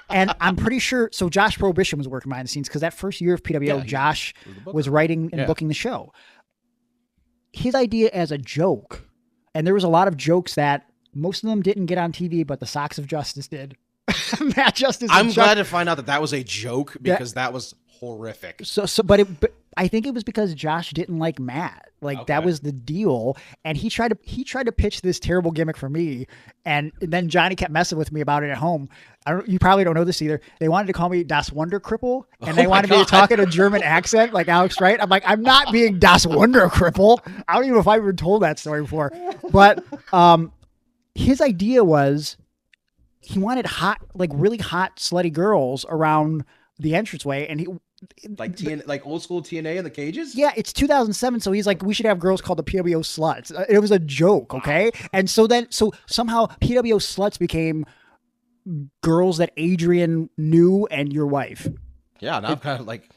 And I'm pretty sure, so Josh Prohibition was working behind the scenes because that first year of PWO, Josh was writing and booking the show. His idea as a joke, and there was a lot of jokes that most of them didn't get on TV, but the Socks of Justice did. Matt Justice. I'm glad to find out that was a joke because that was horrific. But I think it was because Josh didn't like Matt. Like that was the deal, and he tried to pitch this terrible gimmick for me, and then Johnny kept messing with me about it at home. You probably don't know this either. They wanted to call me Das Wunder Cripple, and they wanted me to talk in a German accent like Alex Wright. I'm like, I'm not being Das Wunder Cripple. I don't even know if I've ever told that story before. But his idea was he wanted hot, like really hot, slutty girls around the entranceway, and he. Like old school TNA in the cages? Yeah, it's 2007, so he's like, we should have girls called the PWO sluts. It was a joke, okay? And so somehow PWO sluts became girls that Adrian knew and your wife. Yeah, now I'm kind of like,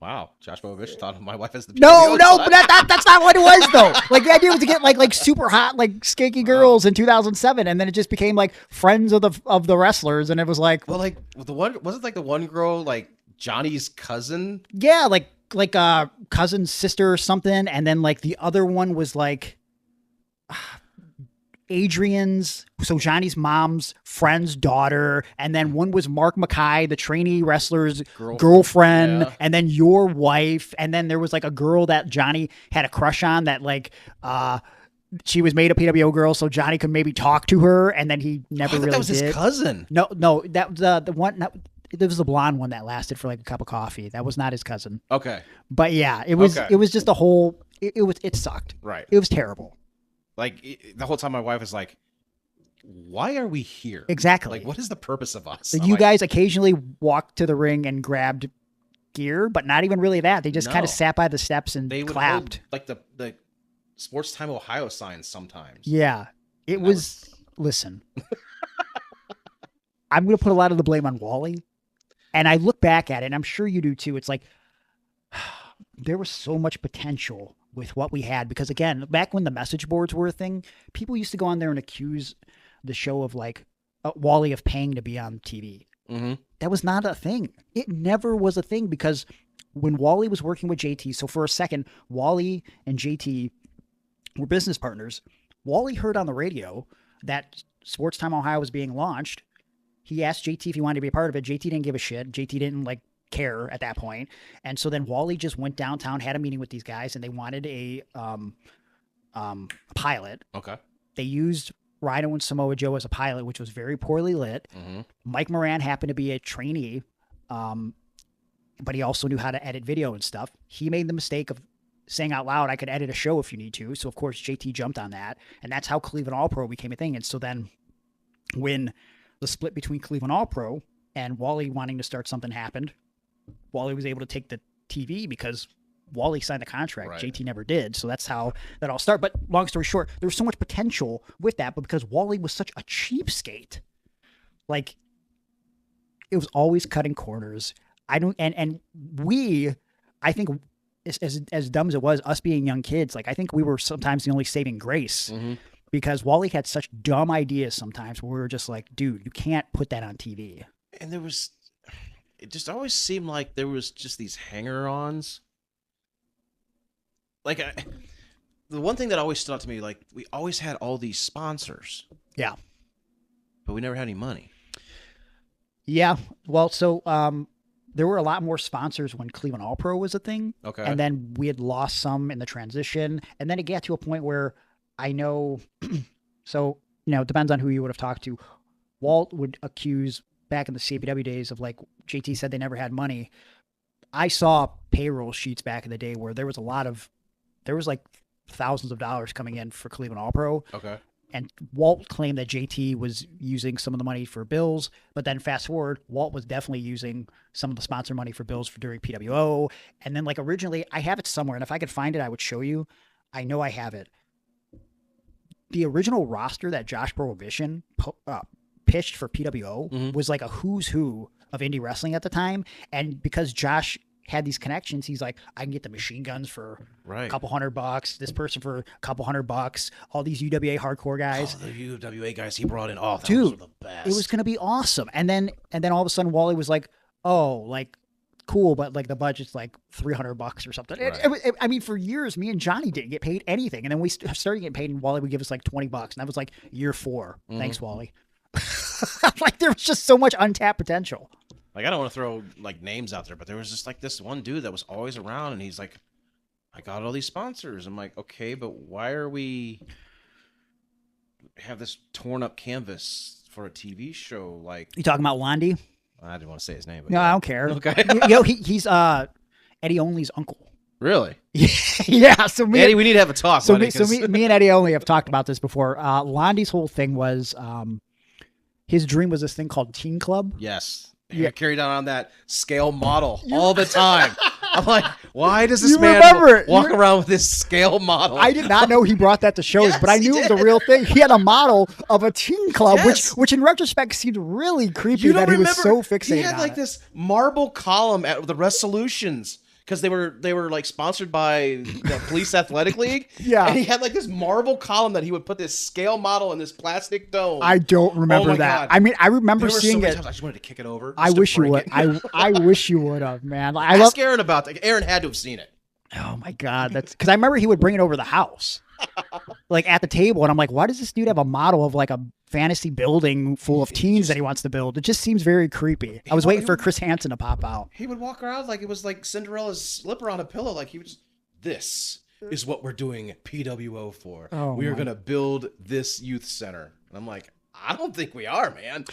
wow, Josh Prohibition thought of my wife as the PWO No, slut. but that's not what it was though. Like the idea was to get like super hot, like skanky girls in 2007, and then it just became like friends of the wrestlers, and it was like, well, like the one wasn't like the one girl like Johnny's cousin? Yeah, like cousin's sister or something, and then like the other one was like Adrian's, so Johnny's mom's friend's daughter, and then one was Mark Mackay, the trainee wrestler's girlfriend, and then your wife, and then there was like a girl that Johnny had a crush on that like she was made a PWO girl, so Johnny could maybe talk to her, and then he never really that was did. His cousin. No, that was the one. There was the blonde one that lasted for like a cup of coffee. That was not his cousin. Okay. But yeah, it was just a whole, it sucked. Right. It was terrible. Like the whole time my wife was like, why are we here? Exactly. Like, what is the purpose of us? So you guys occasionally walked to the ring and grabbed gear, but not even really that. They just kind of sat by the steps and they clapped. Would hold, like the Sports Time Ohio signs sometimes. Yeah. It was listen. I'm going to put a lot of the blame on Wally. And I look back at it, and I'm sure you do too. It's like there was so much potential with what we had. Because again, back when the message boards were a thing, people used to go on there and accuse the show of like Wally of paying to be on TV. Mm-hmm. That was not a thing. It never was a thing because when Wally was working with JT, so for a second, Wally and JT were business partners. Wally heard on the radio that Sports Time Ohio was being launched. He asked JT if he wanted to be a part of it. JT didn't give a shit. JT didn't like care at that point. And so then Wally just went downtown, had a meeting with these guys, and they wanted a pilot. Okay. They used Rhino and Samoa Joe as a pilot, which was very poorly lit. Mm-hmm. Mike Moran happened to be a trainee, but he also knew how to edit video and stuff. He made the mistake of saying out loud, I could edit a show if you need to. So, of course, JT jumped on that. And that's how Cleveland All-Pro became a thing. And so then when the split between Cleveland All-Pro and Wally wanting to start something happened, Wally was able to take the TV because Wally signed the contract. Right. JT never did. So that's how that all started. But long story short, there was so much potential with that, but because Wally was such a cheapskate, like it was always cutting corners. I think as dumb as it was, us being young kids, like I think we were sometimes the only saving grace because Wally had such dumb ideas sometimes where we were just like, dude, you can't put that on TV. And it just always seemed like there was just these hanger-ons. Like, the one thing that always stood out to me, like, we always had all these sponsors. Yeah. But we never had any money. Yeah. Well, so there were a lot more sponsors when Cleveland All-Pro was a thing. Okay. And then we had lost some in the transition. And then it got to a point where I know, so, it depends on who you would have talked to. Walt would accuse, back in the CPW days, of like, JT said they never had money. I saw payroll sheets back in the day where there was like thousands of dollars coming in for Cleveland All-Pro. Okay. And Walt claimed that JT was using some of the money for bills, but then fast forward, Walt was definitely using some of the sponsor money for bills for during PWO. And then like originally, I have it somewhere, and if I could find it, I would show you. I know I have it. The original roster that Josh Prohibition pitched for PWO was like a who's who of indie wrestling at the time. And because Josh had these connections, he's like, I can get the machine guns for a couple $100, this person for a couple $100, all these UWA hardcore guys. Oh, the UWA guys he brought in, those were the best. It was going to be awesome. And then all of a sudden Wally was like, oh, like, cool, but like the budget's like $300 or something. Right. I mean, for years, me and Johnny didn't get paid anything. And then we started getting paid, and Wally would give us like $20. And that was like year 4. Thanks, Wally. Like there was just so much untapped potential. Like, I don't want to throw like names out there, but there was just like this one dude that was always around, and he's like, I got all these sponsors. I'm like, okay, but why are we have this torn up canvas for a TV show? Like, you talking about Londi? I didn't want to say his name. But no, I don't care. Okay. He's Eddie Only's uncle. Really? Yeah. So Eddie, we need to have a talk. So me and Eddie Only have talked about this before. Londi's whole thing was his dream was this thing called Teen Club. Yes. Yeah. Carried on that scale model all the time. I'm like, why does this man walk around with this scale model? I did not know he brought that to shows, but I knew it was a real thing. He had a model of a teen club, which in retrospect seemed really creepy that he was so fixated on it. He had like this marble column at the resolutions because they were like sponsored by the Police Athletic League. Yeah. And he had like this marble column that he would put this scale model in this plastic dome. I don't remember that. God. I mean, I remember seeing it. I just wanted to kick it over. I wish you would. I wish you would have, man. Like, Ask Aaron about that. Aaron had to have seen it. Oh my God. That's because I remember he would bring it over the house. Like at the table, and I'm like, why does this dude have a model of like a fantasy building full of teens that he wants to build? It just seems very creepy. I was waiting for Chris Hansen to pop out. He would walk around like it was like Cinderella's slipper on a pillow. Like he was, this is what we're doing PWO for. We are going to build this youth center. And I'm like, I don't think we are, man.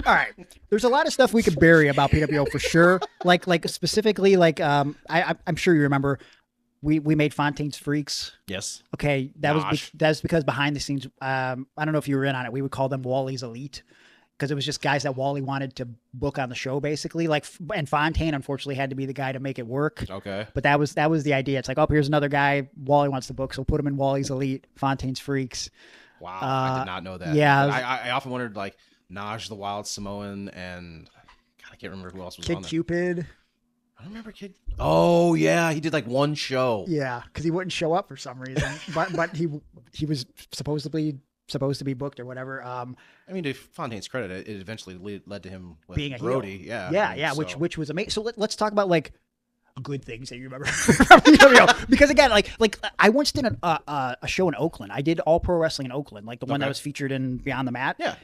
All right. There's a lot of stuff we could bury about PWO for sure. Like specifically, like I'm sure you remember we made Fontaine's Freaks. Yes. Okay, that's because behind the scenes, I don't know if you were in on it. We would call them Wally's Elite because it was just guys that Wally wanted to book on the show, basically. And Fontaine unfortunately had to be the guy to make it work. Okay. But that was the idea. It's like, oh, here's another guy Wally wants to book, so we'll put him in Wally's Elite, Fontaine's Freaks. Wow, I did not know that. Yeah, I often wondered like Naj the Wild Samoan and God, I can't remember who else was on there. Kid Cupid. I don't remember Kid. Oh yeah, he did like one show. Yeah, because he wouldn't show up for some reason, but he was supposed to be booked or whatever. I mean, to Fontaine's credit, it eventually led to him with being a Brodie. heel. Yeah, so. which was amazing. So let's talk about like good things that you remember from PWO. Because again, like I once did a show in Oakland. I did All Pro Wrestling in Oakland, like the one that was featured in Beyond the Mat. Yeah,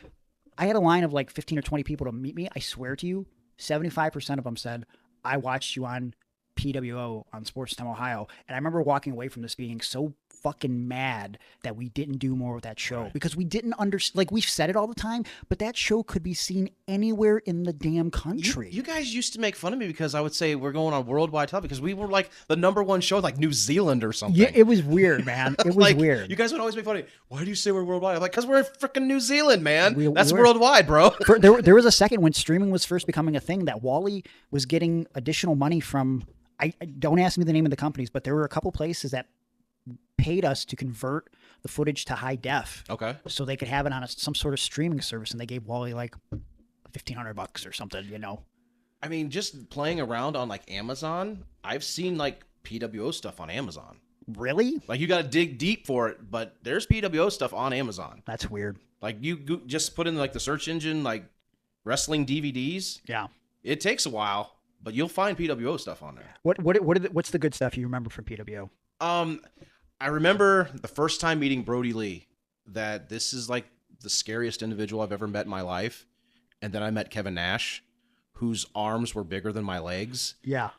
I had a line of like 15 or 20 people to meet me. I swear to you, 75% of them said, I watched you on PWO on Sports Time Ohio. And I remember walking away from this being so fucking mad that we didn't do more with that show because we didn't understand. Like, we've said it all the time, but that show could be seen anywhere in the damn country. You guys used to make fun of me because I would say we're going on worldwide television because we were like the #1 show, like New Zealand or something. Yeah, it was weird, man. It was like, weird. You guys would always make fun of me. Why do you say we're worldwide? I'm like, because we're in freaking New Zealand, man. That's worldwide, bro. There was a second when streaming was first becoming a thing that Wally was getting additional money from. I don't ask me the name of the companies, but there were a couple places that paid us to convert the footage to high def. Okay. So they could have it on some sort of streaming service, and they gave Wally like $1,500 or something, you know. I mean, just playing around on like Amazon, I've seen like PWO stuff on Amazon. Really? Like you got to dig deep for it, but there's PWO stuff on Amazon. That's weird. Like you just put in like the search engine, like wrestling DVDs. Yeah. It takes a while, but you'll find PWO stuff on there. What's the good stuff you remember from PWO? I remember the first time meeting Brodie Lee, that this is like the scariest individual I've ever met in my life. And then I met Kevin Nash, whose arms were bigger than my legs. Yeah.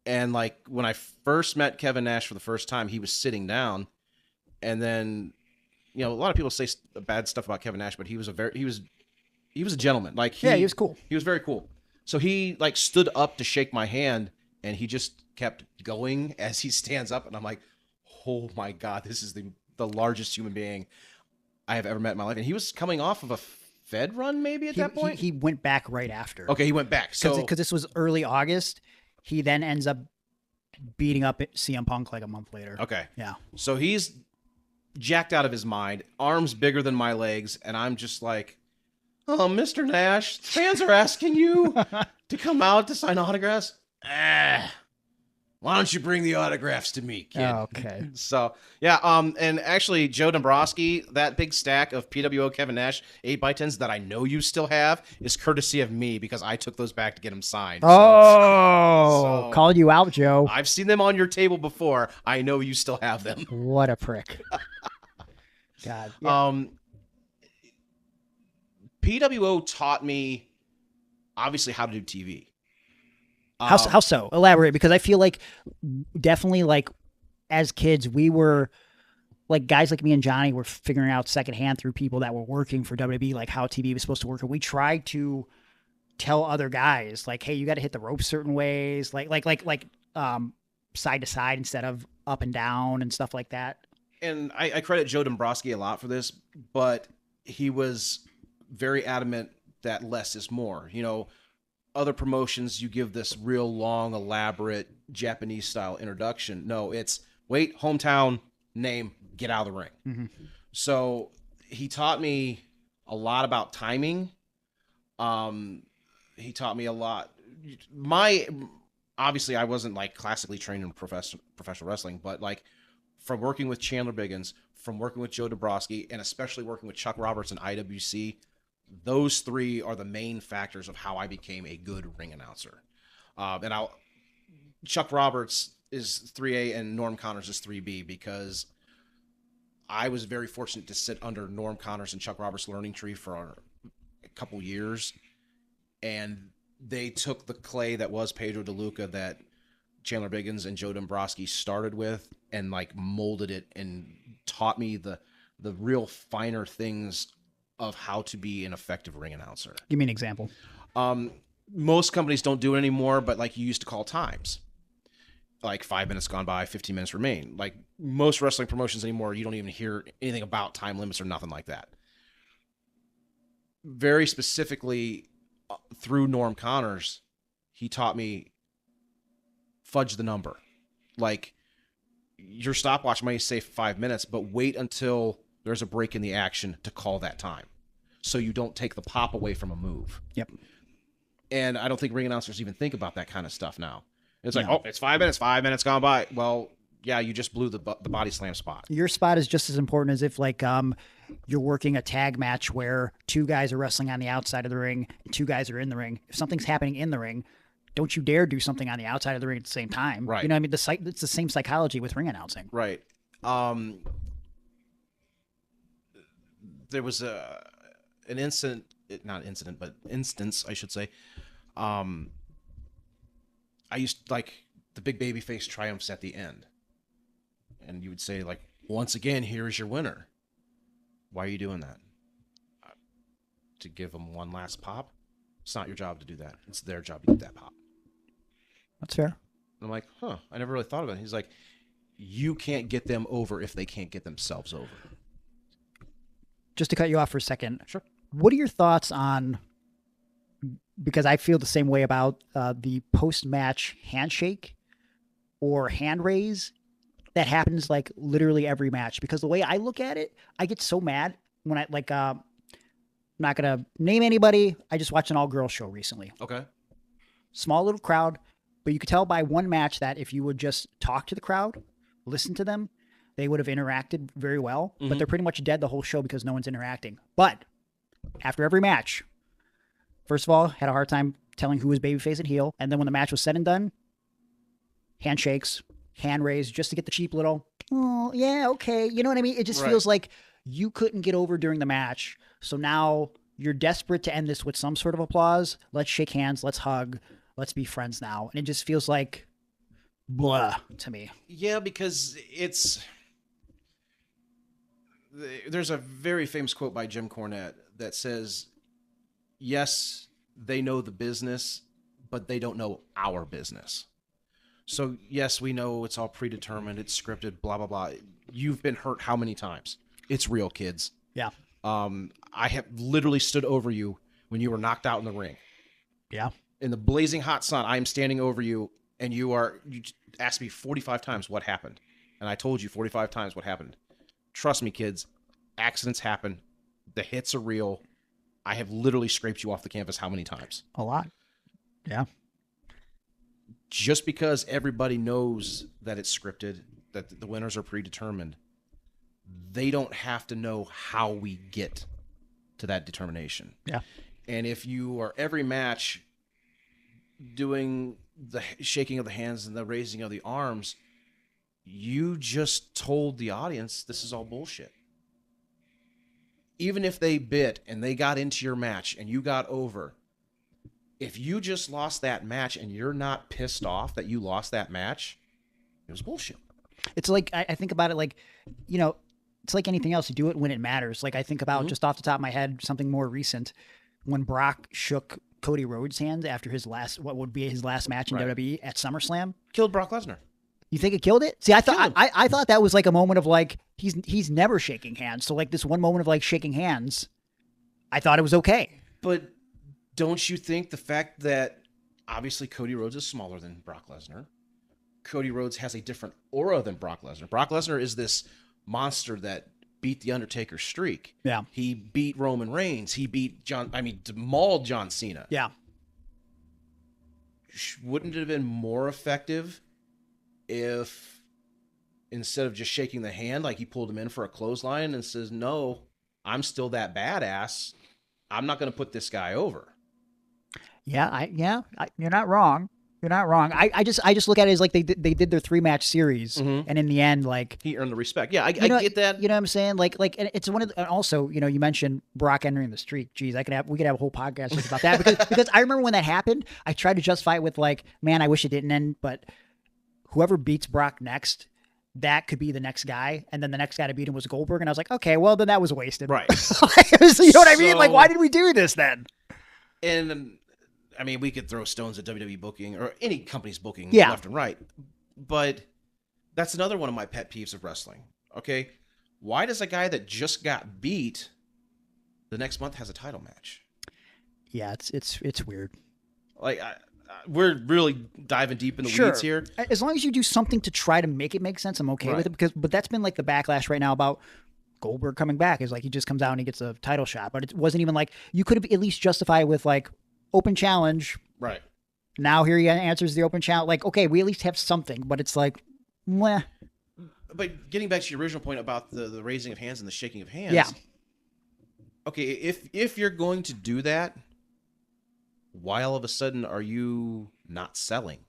And like when I first met Kevin Nash for the first time, he was sitting down. And then, you know, a lot of people say bad stuff about Kevin Nash, but he was a gentleman. Like he was cool. He was very cool. So he like stood up to shake my hand, and he just kept going as he stands up. And I'm like, oh my God, this is the largest human being I have ever met in my life. And he was coming off of a Fed run maybe at that point? He went back right after. Okay, he went back. So because this was early August, he then ends up beating up CM Punk like a month later. Okay. Yeah. So he's jacked out of his mind, arms bigger than my legs, and I'm just like, oh, Mr. Nash, fans are asking you to come out to sign autographs? Why don't you bring the autographs to me, kid? Oh, okay. So, yeah, and actually, Joe Dombrowski, that big stack of PWO Kevin Nash 8x10s that I know you still have is courtesy of me because I took those back to get them signed. So called you out, Joe. I've seen them on your table before. I know you still have them. What a prick. God. Yeah. PWO taught me, obviously, how to do TV. How so? Elaborate, because I feel like definitely like as kids we were like guys like me and Johnny were figuring out secondhand through people that were working for WWE like how TV was supposed to work, and we tried to tell other guys like, hey, you got to hit the ropes certain ways, like side to side instead of up and down and stuff like that. And I credit Joe Dombrowski a lot for this, but he was very adamant that less is more. You know, other promotions, you give this real long, elaborate Japanese style introduction. No, it's wait, hometown, name, get out of the ring. Mm-hmm. So he taught me a lot about timing. He taught me a lot. Obviously I wasn't like classically trained in professional wrestling, but like from working with Chandler Biggins, from working with Joe Dombrowski, and especially working with Chuck Roberts and IWC, those three are the main factors of how I became a good ring announcer. Chuck Roberts is 3A and Norm Connors is 3B because I was very fortunate to sit under Norm Connors and Chuck Roberts' learning tree for a couple years. And they took the clay that was Pedro Deluca that Chandler Biggins and Joe Dombrowski started with and like molded it and taught me the real finer things of how to be an effective ring announcer. Give me an example. Most companies don't do it anymore, but like you used to call times. like 5 minutes gone by, 15 minutes remain. Like most wrestling promotions anymore, you don't even hear anything about time limits or nothing like that. Very specifically through Norm Connors, he taught me fudge the number. Like your stopwatch might say 5 minutes, but wait until there's a break in the action to call that time, so you don't take the pop away from a move. Yep. And I don't think ring announcers even think about that kind of stuff now. It's like, oh, it's 5 minutes. 5 minutes gone by. Well, yeah, you just blew the body slam spot. Your spot is just as important as if like you're working a tag match where 2 guys are wrestling on the outside of the ring and 2 guys are in the ring. If something's happening in the ring, don't you dare do something on the outside of the ring at the same time. Right. You know what I mean? It's the same psychology with ring announcing. Right. There was an instance, I should say. I used like the big baby face triumphs at the end. And you would say, like, once again, here is your winner. Why are you doing that? To give them one last pop? It's not your job to do that. It's their job to get that pop. That's fair. And I'm like, I never really thought of it. He's like, you can't get them over if they can't get themselves over. Just to cut you off for a second. Sure. What are your thoughts on, because I feel the same way about the post-match handshake or hand raise that happens like literally every match? Because the way I look at it, I get so mad when I like, I'm not going to name anybody. I just watched an all-girls show recently. Okay. Small little crowd, but you could tell by one match that if you would just talk to the crowd, listen to them, they would have interacted very well. But they're pretty much dead the whole show because no one's interacting. But after every match, first of all, had a hard time telling who was babyface and heel. And then when the match was said and done, handshakes, hand raise, just to get the cheap little, oh, yeah, okay. You know what I mean? It just feels like you couldn't get over during the match. So now you're desperate to end this with some sort of applause. Let's shake hands. Let's hug. Let's be friends now. And it just feels like blah to me. Yeah, because there's a very famous quote by Jim Cornette that says, yes, they know the business, but they don't know our business. So, yes, we know it's all predetermined, it's scripted, blah, blah, blah. You've been hurt how many times? It's real, kids. Yeah. I have literally stood over you when you were knocked out in the ring. Yeah. In the blazing hot sun, I am standing over you, and you asked me 45 times what happened. And I told you 45 times what happened. Trust me, kids, accidents happen. The hits are real. I have literally scraped you off the canvas how many times? A lot. Yeah. Just because everybody knows that it's scripted, that the winners are predetermined, they don't have to know how we get to that determination. Yeah. And if you are every match doing the shaking of the hands and the raising of the arms, you just told the audience this is all bullshit. Even if they bit and they got into your match and you got over, if you just lost that match and you're not pissed off that you lost that match, it was bullshit. It's like, I think about it like, you know, it's like anything else. You do it when it matters. Like I think about just off the top of my head, something more recent when Brock shook Cody Rhodes' hand after what would be his last match in WWE at SummerSlam. Killed Brock Lesnar. You think it killed it? See, I thought that was like a moment of like, he's never shaking hands. So like this one moment of like shaking hands, I thought it was okay. But don't you think the fact that obviously Cody Rhodes is smaller than Brock Lesnar, Cody Rhodes has a different aura than Brock Lesnar. Brock Lesnar is this monster that beat the Undertaker's streak. Yeah. He beat Roman Reigns. He mauled John Cena. Yeah. Wouldn't it have been more effective if instead of just shaking the hand, like he pulled him in for a clothesline and says, no, I'm still that badass. I'm not going to put this guy over. Yeah. You're not wrong. You're not wrong. I just look at it as like they did their 3-match series, and in the end, like he earned the respect. Yeah, I get that. You know what I'm saying? Like, and it's one of the, and also, you know, you mentioned Brock entering the streak. Geez, we could have a whole podcast just about that because I remember when that happened. I tried to justify it with like, man, I wish it didn't end, but whoever beats Brock next, that could be the next guy, and then the next guy to beat him was Goldberg, and I was like, okay, well then that was wasted, right? You know what I mean? Like, why did we do this then? And I mean, we could throw stones at WWE booking or any company's booking left and right. But that's another one of my pet peeves of wrestling. Okay, why does a guy that just got beat the next month has a title match? Yeah, it's weird. Like, we're really diving deep in the weeds here. As long as you do something to try to make it make sense, I'm okay with it. But that's been like the backlash right now about Goldberg coming back. Is like he just comes out and he gets a title shot, but it wasn't even like you could have at least justified it with like open challenge. Right. Now here he answers the open challenge. Like, okay, we at least have something, but it's like, meh. But getting back to your original point about the raising of hands and the shaking of hands. Yeah. Okay, if you're going to do that, why all of a sudden are you not selling?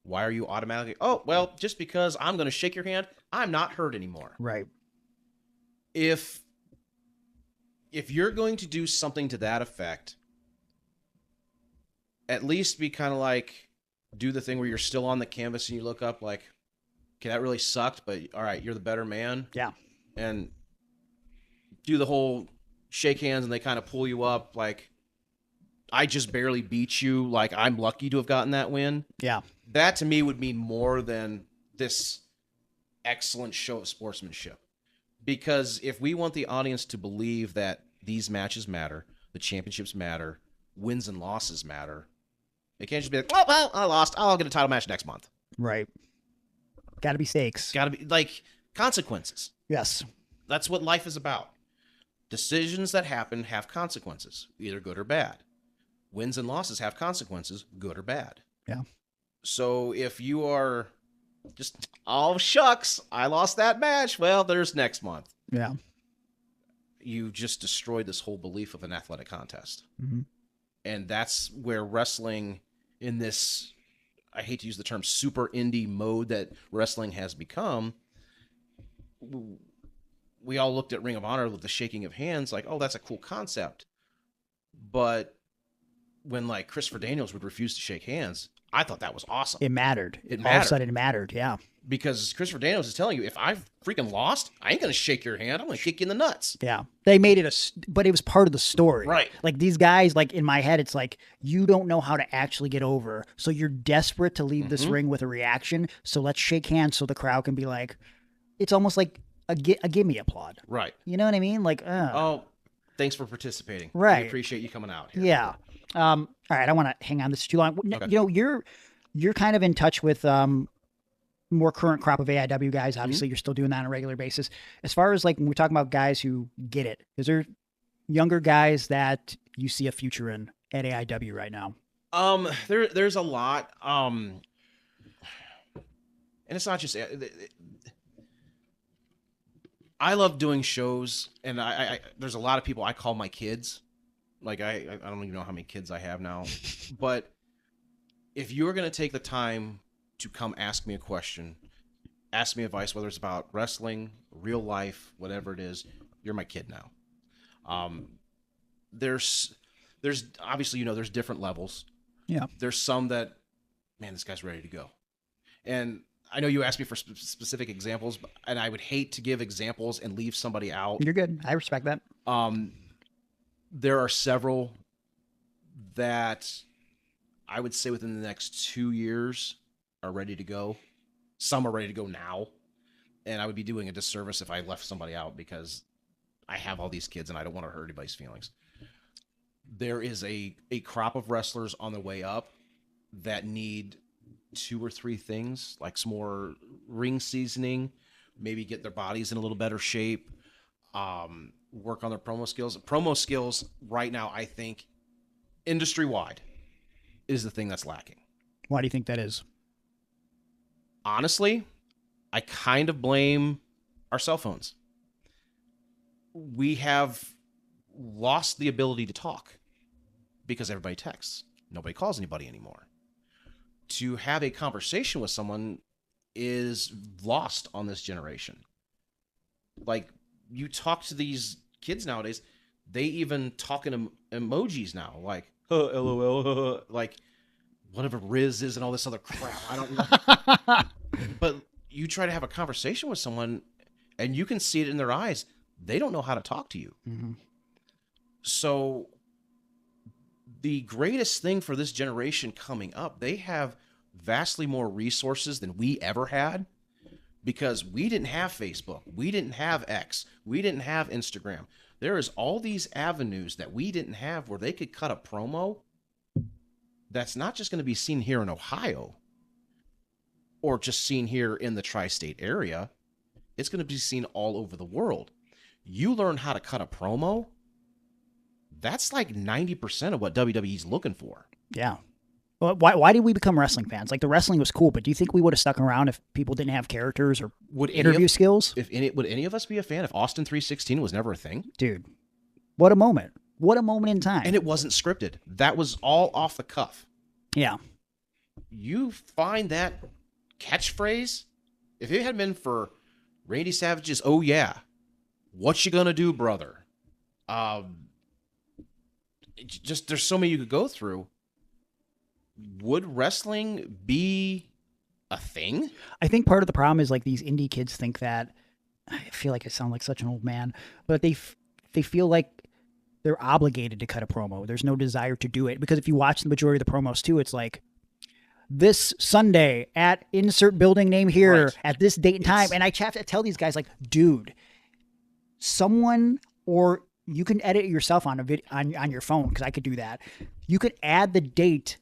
Why are you automatically, oh, well, just because I'm going to shake your hand, I'm not hurt anymore. Right. If you're going to do something to that effect, at least be kind of like, do the thing where you're still on the canvas and you look up like, okay, that really sucked, but all right, you're the better man. Yeah. And do the whole shake hands and they kind of pull you up like, I just barely beat you. Like, I'm lucky to have gotten that win. Yeah. That to me would mean more than this excellent show of sportsmanship. Because if we want the audience to believe that these matches matter, the championships matter, wins and losses matter, it can't just be like, oh, well, I lost. I'll get a title match next month. Right. Got to be stakes. Got to be like consequences. Yes. That's what life is about. Decisions that happen have consequences, either good or bad. Wins and losses have consequences, good or bad. Yeah. So if you are just, oh, shucks, I lost that match. Well, there's next month. Yeah. You just destroyed this whole belief of an athletic contest. Mm-hmm. And that's where wrestling in this, I hate to use the term super indie mode that wrestling has become. We all looked at Ring of Honor with the shaking of hands like, oh, that's a cool concept. But when like Christopher Daniels would refuse to shake hands, I thought that was awesome. It mattered. It mattered. All of a sudden it mattered, yeah. Because Christopher Daniels is telling you, if I've freaking lost, I ain't going to shake your hand. I'm going to kick you in the nuts. Yeah. They made it but it was part of the story. Right. Like these guys, like in my head, it's like, you don't know how to actually get over. So you're desperate to leave this ring with a reaction. So let's shake hands so the crowd can be like, it's almost like a gimme applaud. Right. You know what I mean? Like, oh, thanks for participating. Right. We appreciate you coming out here. Yeah. All right. I want to hang on this too long. Okay. You know, you're kind of in touch with more current crop of AIW guys. Obviously, you're still doing that on a regular basis. As far as like when we're talking about guys who get it, is there younger guys that you see a future in at AIW right now? There's a lot. And it's not just. I love doing shows, and I there's a lot of people I call my kids. Like I don't even know how many kids I have now, but if you're going to take the time to come ask me a question, ask me advice, whether it's about wrestling, real life, whatever it is, you're my kid now. There's obviously, there's different levels. Yeah. There's some that, man, this guy's ready to go. And I know you asked me for specific examples, and I would hate to give examples and leave somebody out. You're good. I respect that. There are several that I would say within the next 2 years are ready to go. Some are ready to go now. And I would be doing a disservice if I left somebody out because I have all these kids and I don't want to hurt anybody's feelings. There is a crop of wrestlers on the way up that need 2 or 3 things, like some more ring seasoning, maybe get their bodies in a little better shape, work on their promo skills. Promo skills right now, I think, industry-wide, is the thing that's lacking. Why do you think that is? Honestly, I kind of blame our cell phones. We have lost the ability to talk because everybody texts. Nobody calls anybody anymore. To have a conversation with someone is lost on this generation. Like, you talk to these kids nowadays, they even talk in emojis now, like, LOL, like, whatever Riz is and all this other crap. I don't know. But you try to have a conversation with someone, and you can see it in their eyes. They don't know how to talk to you. Mm-hmm. So the greatest thing for this generation coming up, they have vastly more resources than we ever had because we didn't have Facebook. We didn't have X. We didn't have Instagram. There is all these avenues that we didn't have where they could cut a promo that's not just going to be seen here in Ohio or just seen here in the tri-state area. It's going to be seen all over the world. You learn how to cut a promo, that's like 90% of what WWE's looking for. Yeah. Well, why did we become wrestling fans? Like, the wrestling was cool, but do you think we would have stuck around if people didn't have characters or interview skills? Would any of us be a fan if Austin 316 was never a thing? Dude, what a moment. What a moment in time. And it wasn't scripted. That was all off the cuff. Yeah. You find that catchphrase, if it had been for Randy Savage's, "Oh yeah, what you gonna do, brother?" Just there's so many you could go through. Would wrestling be a thing? I think part of the problem is like these indie kids think that, I feel like I sound like such an old man, but they feel like they're obligated to cut a promo. There's no desire to do it because if you watch the majority of the promos too, it's like, this Sunday at insert building name here right. at this date and time. And I have to tell these guys, like, dude, someone, or you can edit it yourself on on your phone, because I could do that. You could add the date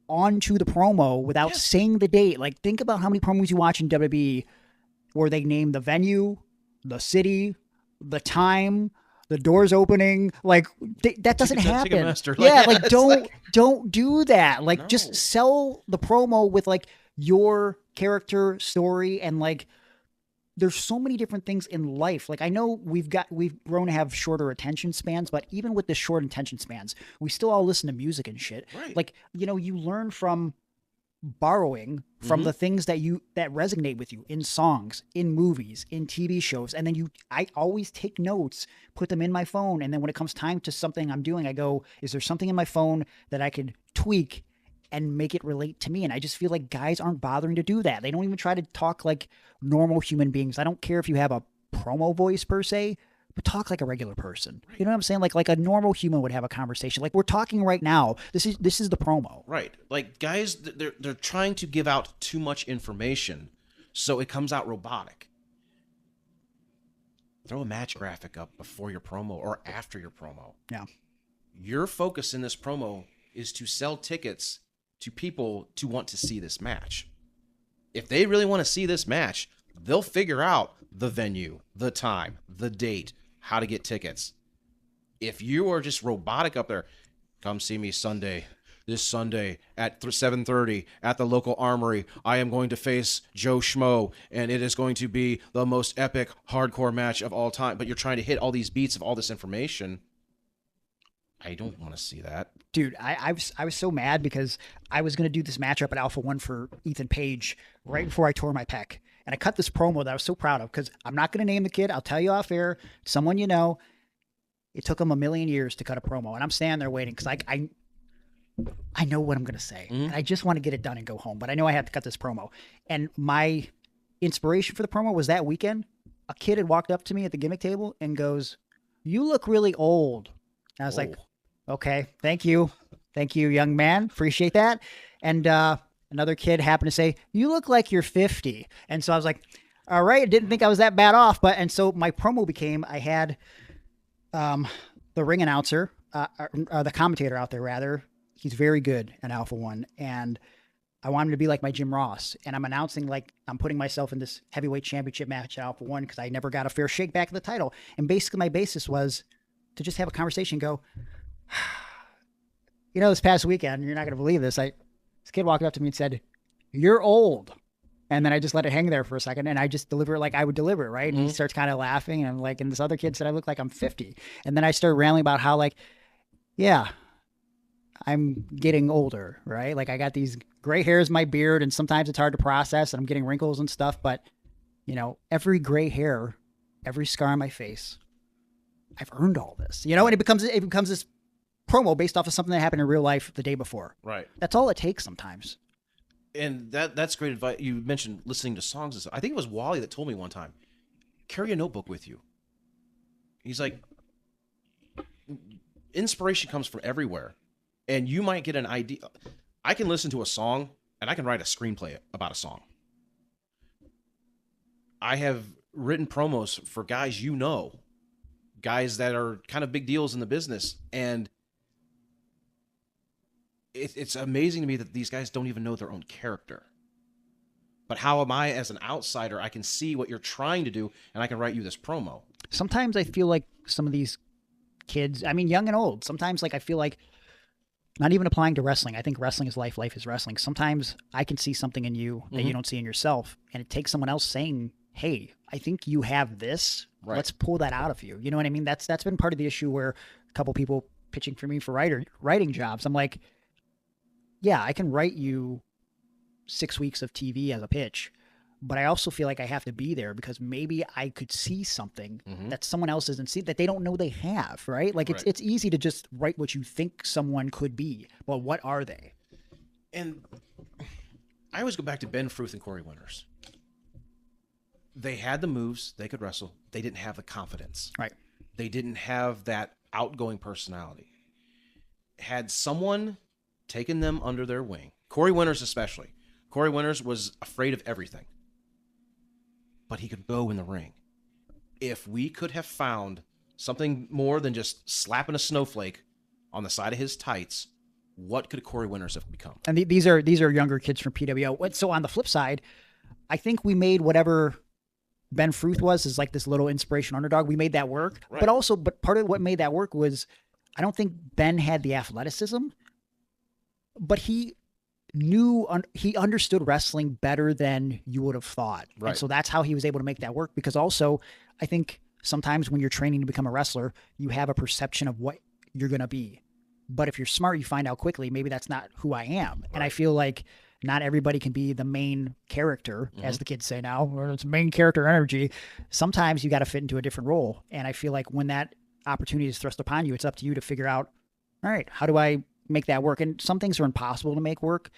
onto the promo without saying the date. Like, think about how many promos you watch in WWE where they name the venue, the city, the time, the doors opening. Like, that doesn't happen. Yeah, like, don't do that. Like, just sell the promo with like your character story. And like, there's so many different things in life. Like, I know we've grown to have shorter attention spans, but even with the short attention spans, we still all listen to music and shit. Right. Like, you know, you learn from borrowing from the things that resonate with you in songs, in movies, in TV shows. And then I always take notes, put them in my phone. And then when it comes time to something I'm doing, I go, is there something in my phone that I could tweak and make it relate to me? And I just feel like guys aren't bothering to do that. They don't even try to talk like normal human beings. I don't care if you have a promo voice per se, but talk like a regular person. You know what I'm saying? Like a normal human would have a conversation. Like we're talking right now. This is the promo. Right. Like guys, they're trying to give out too much information, so it comes out robotic. Throw a match graphic up before your promo or after your promo. Yeah. Your focus in this promo is to sell tickets to people to want to see this match. If they really want to see this match, they'll figure out the venue, the time, the date, how to get tickets. If you are just robotic up there, come see me this Sunday at 7:30 at the local armory. I am going to face Joe Schmo, and it is going to be the most epic hardcore match of all time. But you're trying to hit all these beats of all this information. I don't want to see that. Dude, I was so mad because I was going to do this matchup at Alpha 1 for Ethan Page right before I tore my pec. And I cut this promo that I was so proud of because I'm not going to name the kid. I'll tell you off air. Someone you know. It took him a million years to cut a promo. And I'm standing there waiting because I know what I'm going to say. And I just want to get it done and go home. But I know I have to cut this promo. And my inspiration for the promo was that weekend. A kid had walked up to me at the gimmick table and goes, "You look really old." And I was like, okay, thank you. Thank you, young man. Appreciate that. And another kid happened to say, "You look like you're 50. And so I was like, all right, I didn't think I was that bad off. And so my promo became, I had the ring announcer, or the commentator out there, rather. He's very good at Alpha 1. And I want him to be like my Jim Ross. And I'm announcing, like, I'm putting myself in this heavyweight championship match at Alpha 1 because I never got a fair shake back of the title. And basically my basis was to just have a conversation and go, you know, this past weekend, you're not going to believe this. This kid walked up to me and said, "You're old." And then I just let it hang there for a second and I just deliver it like I would deliver it, right? And he starts kind of laughing and I'm like, and this other kid said I look like I'm 50. And then I started rambling about how, like, yeah, I'm getting older, right? Like I got these gray hairs in my beard and sometimes it's hard to process and I'm getting wrinkles and stuff. But, you know, every gray hair, every scar on my face, I've earned all this, you know, and it becomes this promo based off of something that happened in real life the day before. Right. That's all it takes sometimes. And that's great advice. You mentioned listening to songs and stuff. I think it was Wally that told me one time, carry a notebook with you. He's like, inspiration comes from everywhere. And you might get an idea. I can listen to a song and I can write a screenplay about a song. I have written promos for guys guys that are kind of big deals in the business, and it's amazing to me that these guys don't even know their own character. But how am I, as an outsider, I can see what you're trying to do, and I can write you this promo. Sometimes I feel like some of these kids, I mean, young and old, sometimes like I feel like, not even applying to wrestling, I think wrestling is life, life is wrestling. Sometimes I can see something in you that you don't see in yourself, and it takes someone else saying, hey, I think you have this. Right. Let's pull that out of you. You know what I mean? That's been part of the issue where a couple people pitching for me for writing jobs. I'm like, yeah, I can write you 6 weeks of TV as a pitch, but I also feel like I have to be there because maybe I could see something that someone else doesn't see, that they don't know they have, right? Like it's easy to just write what you think someone could be, but what are they? And I always go back to Ben Fruth and Corey Winters. They had the moves, they could wrestle. They didn't have the confidence. Right. They didn't have that outgoing personality. Had someone taken them under their wing, Corey Winters especially. Corey Winters was afraid of everything, but he could go in the ring. If we could have found something more than just slapping a snowflake on the side of his tights, what could Corey Winters have become? And these are younger kids from PWO. So on the flip side, I think we made whatever Ben Fruth was is like this little inspiration underdog. We made that work, right. But part of what made that work was I don't think Ben had the athleticism, but he understood wrestling better than you would have thought. Right. And so that's how he was able to make that work. Because also I think sometimes when you're training to become a wrestler, you have a perception of what you're going to be. But if you're smart, you find out quickly, maybe that's not who I am. Right. And I feel like not everybody can be the main character, as the kids say now, or it's main character energy. Sometimes you got to fit into a different role. And I feel like when that opportunity is thrust upon you, it's up to you to figure out, all right, how do I make that work? And some things are impossible to make work,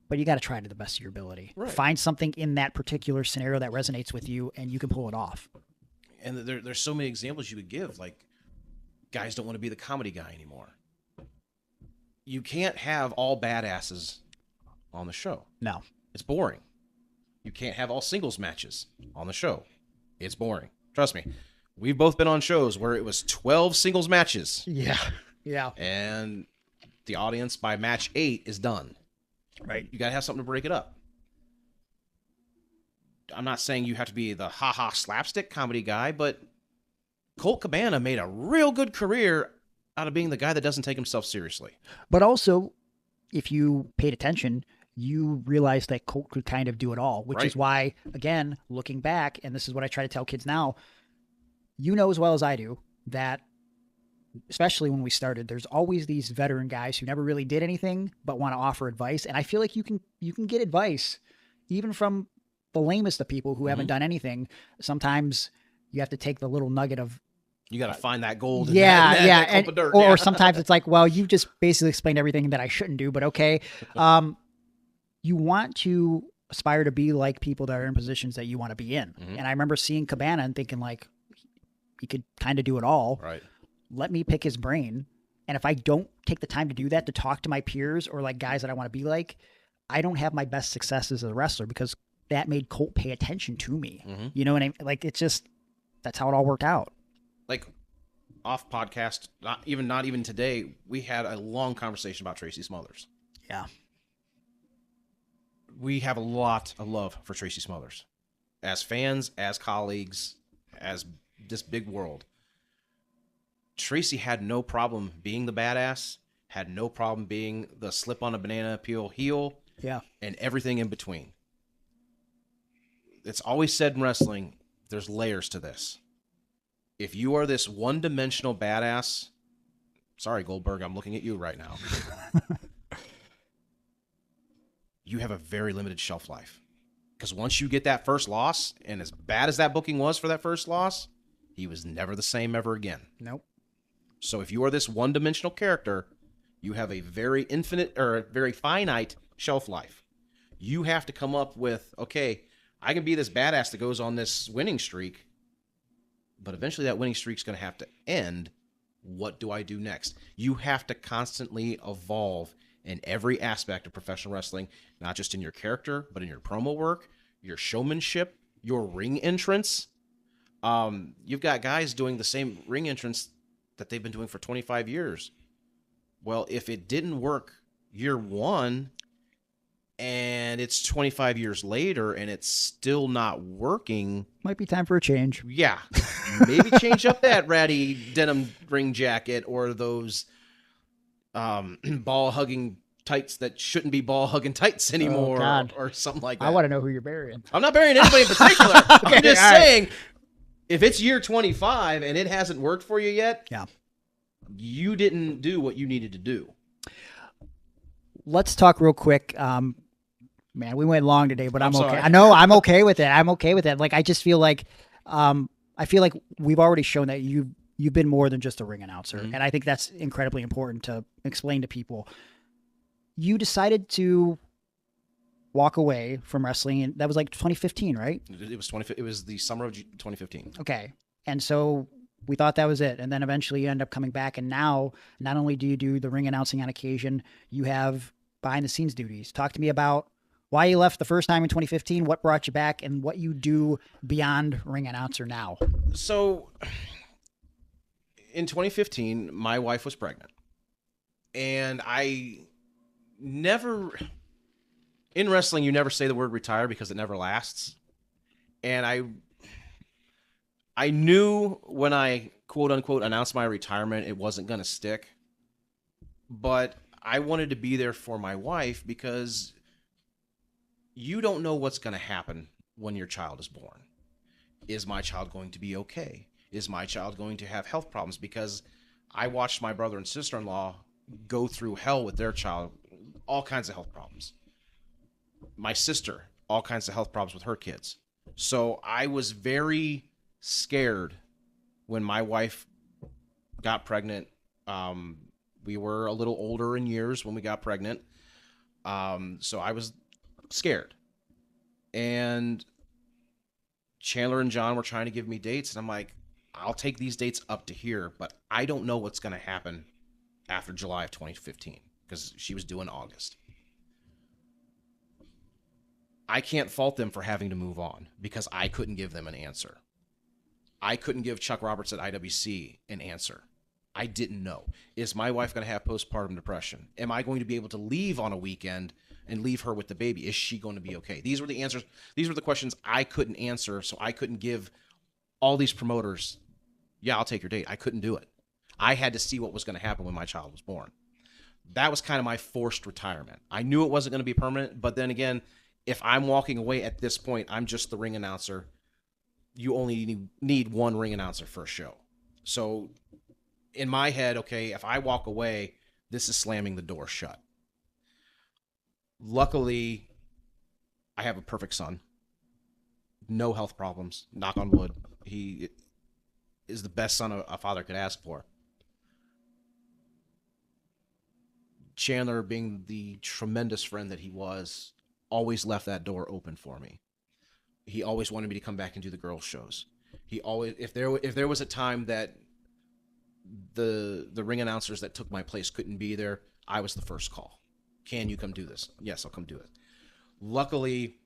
but you got to try to the best of your ability. Right. Find something in that particular scenario that resonates with you, and you can pull it off. And there's so many examples you could give. Like, guys don't want to be the comedy guy anymore. You can't have all badasses on the show. No. It's boring. You can't have all singles matches on the show. It's boring. Trust me. We've both been on shows where it was 12 singles matches. Yeah. Yeah. And the audience by match 8 is done. Right. You got to have something to break it up. I'm not saying you have to be the ha-ha slapstick comedy guy, but Colt Cabana made a real good career out of being the guy that doesn't take himself seriously. But also, if you paid attention, you realized that Colt could kind of do it all, which is why, again, looking back, and this is what I try to tell kids now, you know as well as I do that, especially when we started, there's always these veteran guys who never really did anything but want to offer advice. And I feel like you can get advice even from the lamest of people who haven't done anything. Sometimes you have to take the little nugget of, you got to find that gold. That clump of dirt. Or sometimes it's like, well, you just basically explained everything that I shouldn't do, but okay. You want to aspire to be like people that are in positions that you want to be in. And I remember seeing Cabana and thinking like, he could kind of do it all. Right. Let me pick his brain. And if I don't take the time to do that, to talk to my peers or like guys that I want to be like, I don't have my best success as a wrestler because that made Colt pay attention to me. You know what I mean? Like, it's just, that's how it all worked out. Like off podcast, not even today, we had a long conversation about Tracy Smothers. Yeah. We have a lot of love for Tracy Smothers as fans, as colleagues, as this big world. Tracy had no problem being the badass, had no problem being the slip on a banana peel heel, and everything in between. It's always said in wrestling, there's layers to this. If you are this one-dimensional badass, sorry, Goldberg, I'm looking at you right now. You have a very limited shelf life. Because once you get that first loss, and as bad as that booking was for that first loss, he was never the same ever again. Nope. So if you are this one-dimensional character, you have a very infinite or very finite shelf life. You have to come up with, okay, I can be this badass that goes on this winning streak, but eventually that winning streak's going to have to end. What do I do next? You have to constantly evolve in every aspect of professional wrestling, not just in your character, but in your promo work, your showmanship, your ring entrance. You've got guys doing the same ring entrance that they've been doing for 25 years. Well, if it didn't work year one and it's 25 years later and it's still not working, might be time for a change. Yeah. Maybe change up that ratty denim ring jacket or those ball hugging tights that shouldn't be ball hugging tights anymore, or something like that. I want to know who you're burying. I'm not burying anybody in particular. I'm just saying, if it's year 25 and it hasn't worked for you yet, you didn't do what you needed to do. Let's talk real quick. Man, we went long today, but I'm okay. Sorry. I know I'm okay with it. I'm okay with it. Like, I just feel like, we've already shown that you've been more than just a ring announcer. And I think that's incredibly important to explain to people. You decided to walk away from wrestling, and that was like 2015, right? It was the summer of 2015. Okay. And so we thought that was it. And then eventually you end up coming back. And now, not only do you do the ring announcing on occasion, you have behind the scenes duties. Talk to me about why you left the first time in 2015, what brought you back, and what you do beyond ring announcer now. So in 2015, my wife was pregnant, and I never, in wrestling, you never say the word retire because it never lasts. And I knew when I quote unquote announced my retirement, it wasn't going to stick, but I wanted to be there for my wife because you don't know what's going to happen when your child is born. Is my child going to be okay? Is my child going to have health problems? Because I watched my brother and sister-in-law go through hell with their child, all kinds of health problems. My sister, all kinds of health problems with her kids. So I was very scared when my wife got pregnant. We were a little older in years when we got pregnant. So I was scared. And Chandler and John were trying to give me dates, and I'm like, I'll take these dates up to here, but I don't know what's going to happen after July of 2015 because she was due in August. I can't fault them for having to move on because I couldn't give them an answer. I couldn't give Chuck Roberts at IWC an answer. I didn't know. Is my wife going to have postpartum depression? Am I going to be able to leave on a weekend and leave her with the baby? Is she going to be okay? These were the answers. These were the questions I couldn't answer, so I couldn't give all these promoters, yeah, I'll take your date. I couldn't do it. I had to see what was going to happen when my child was born. That was kind of my forced retirement. I knew it wasn't going to be permanent, but then again, if I'm walking away at this point, I'm just the ring announcer. You only need one ring announcer for a show. So in my head, okay, if I walk away, this is slamming the door shut. Luckily, I have a perfect son. No health problems. Knock on wood. He is the best son a father could ask for. Chandler, being the tremendous friend that he was, always left that door open for me. He always wanted me to come back and do the girls' shows. He always, if there was a time that the ring announcers that took my place couldn't be there, I was the first call. Can you come do this? Yes, I'll come do it. Luckily,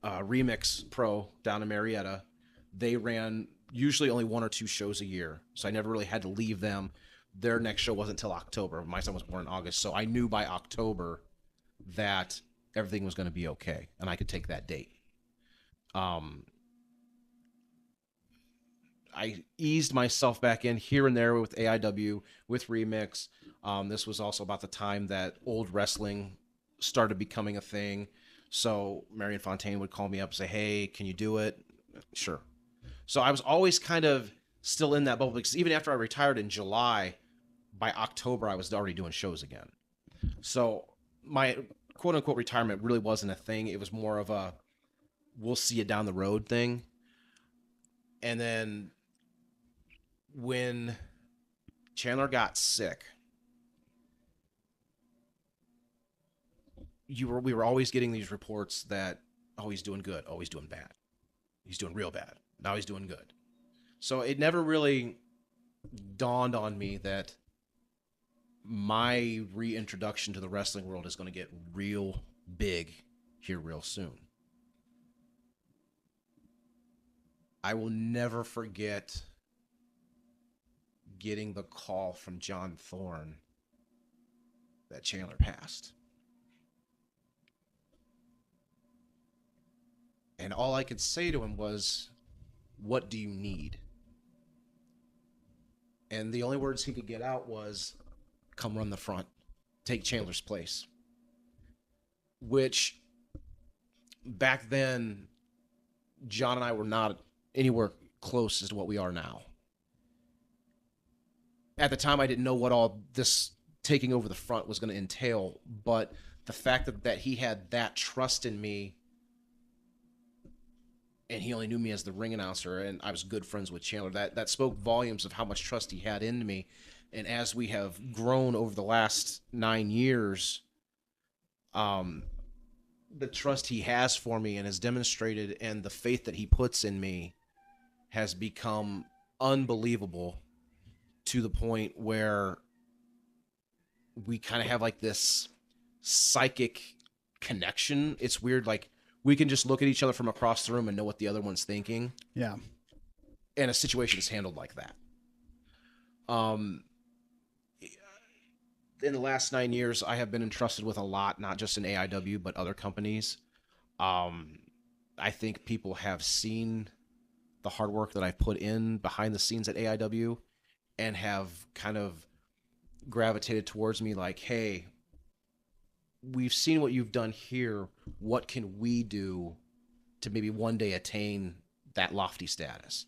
Remix Pro down in Marietta, they ran usually only 1 or 2 shows a year, so I never really had to leave them. Their next show wasn't until October. My son was born in August, so I knew by October that everything was going to be okay, and I could take that date. I eased myself back in here and there with AIW, with Remix. This was also about the time that old wrestling started becoming a thing. So Marion Fontaine would call me up and say, hey, can you do it? Sure. So I was always kind of still in that bubble because even after I retired in July, by October, I was already doing shows again. So my quote unquote retirement really wasn't a thing. It was more of a, we'll see you down the road thing. And then when Chandler got sick, we were always getting these reports that, oh, he's doing good. Oh, he's doing bad. He's doing real bad. Now he's doing good. So it never really dawned on me that my reintroduction to the wrestling world is going to get real big here real soon. I will never forget getting the call from John Thorne that Chandler passed. And all I could say to him was, "What do you need?" And the only words he could get out was, "Come run the front. Take Chandler's place." Which, back then, John and I were not anywhere close as to what we are now. At the time, I didn't know what all this taking over the front was going to entail, but the fact that he had that trust in me, and he only knew me as the ring announcer, and I was good friends with Chandler, that spoke volumes of how much trust he had in me. And as we have grown over the last 9 years, the trust he has for me and has demonstrated, and the faith that he puts in me has become unbelievable, to the point where we kind of have like this psychic connection. It's weird. Like, we can just look at each other from across the room and know what the other one's thinking. Yeah. And a situation is handled like that. In the last 9 years, I have been entrusted with a lot, not just in AIW, but other companies. I think people have seen the hard work that I've put in behind the scenes at AIW and have kind of gravitated towards me like, "Hey, we've seen what you've done here. What can we do to maybe one day attain that lofty status?"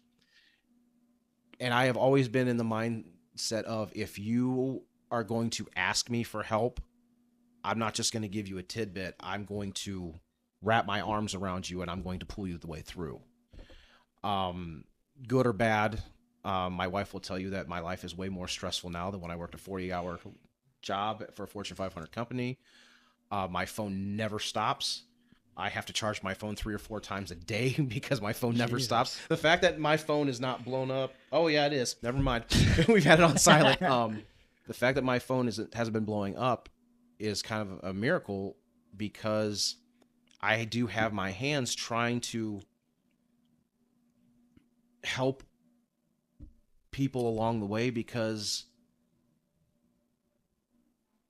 And I have always been in the mindset of, if you are going to ask me for help, I'm not just going to give you a tidbit. I'm going to wrap my arms around you, and I'm going to pull you the way through. Good or bad, my wife will tell you that my life is way more stressful now than when I worked a 40-hour job for a Fortune 500 company. My phone never stops. I have to charge my phone 3 or 4 times a day because my phone never stops. The fact that my phone is not blown up. Oh, yeah, it is. Never mind. We've had it on silent. The fact that my phone hasn't been blowing up is kind of a miracle, because I do have my hands trying to help people along the way, because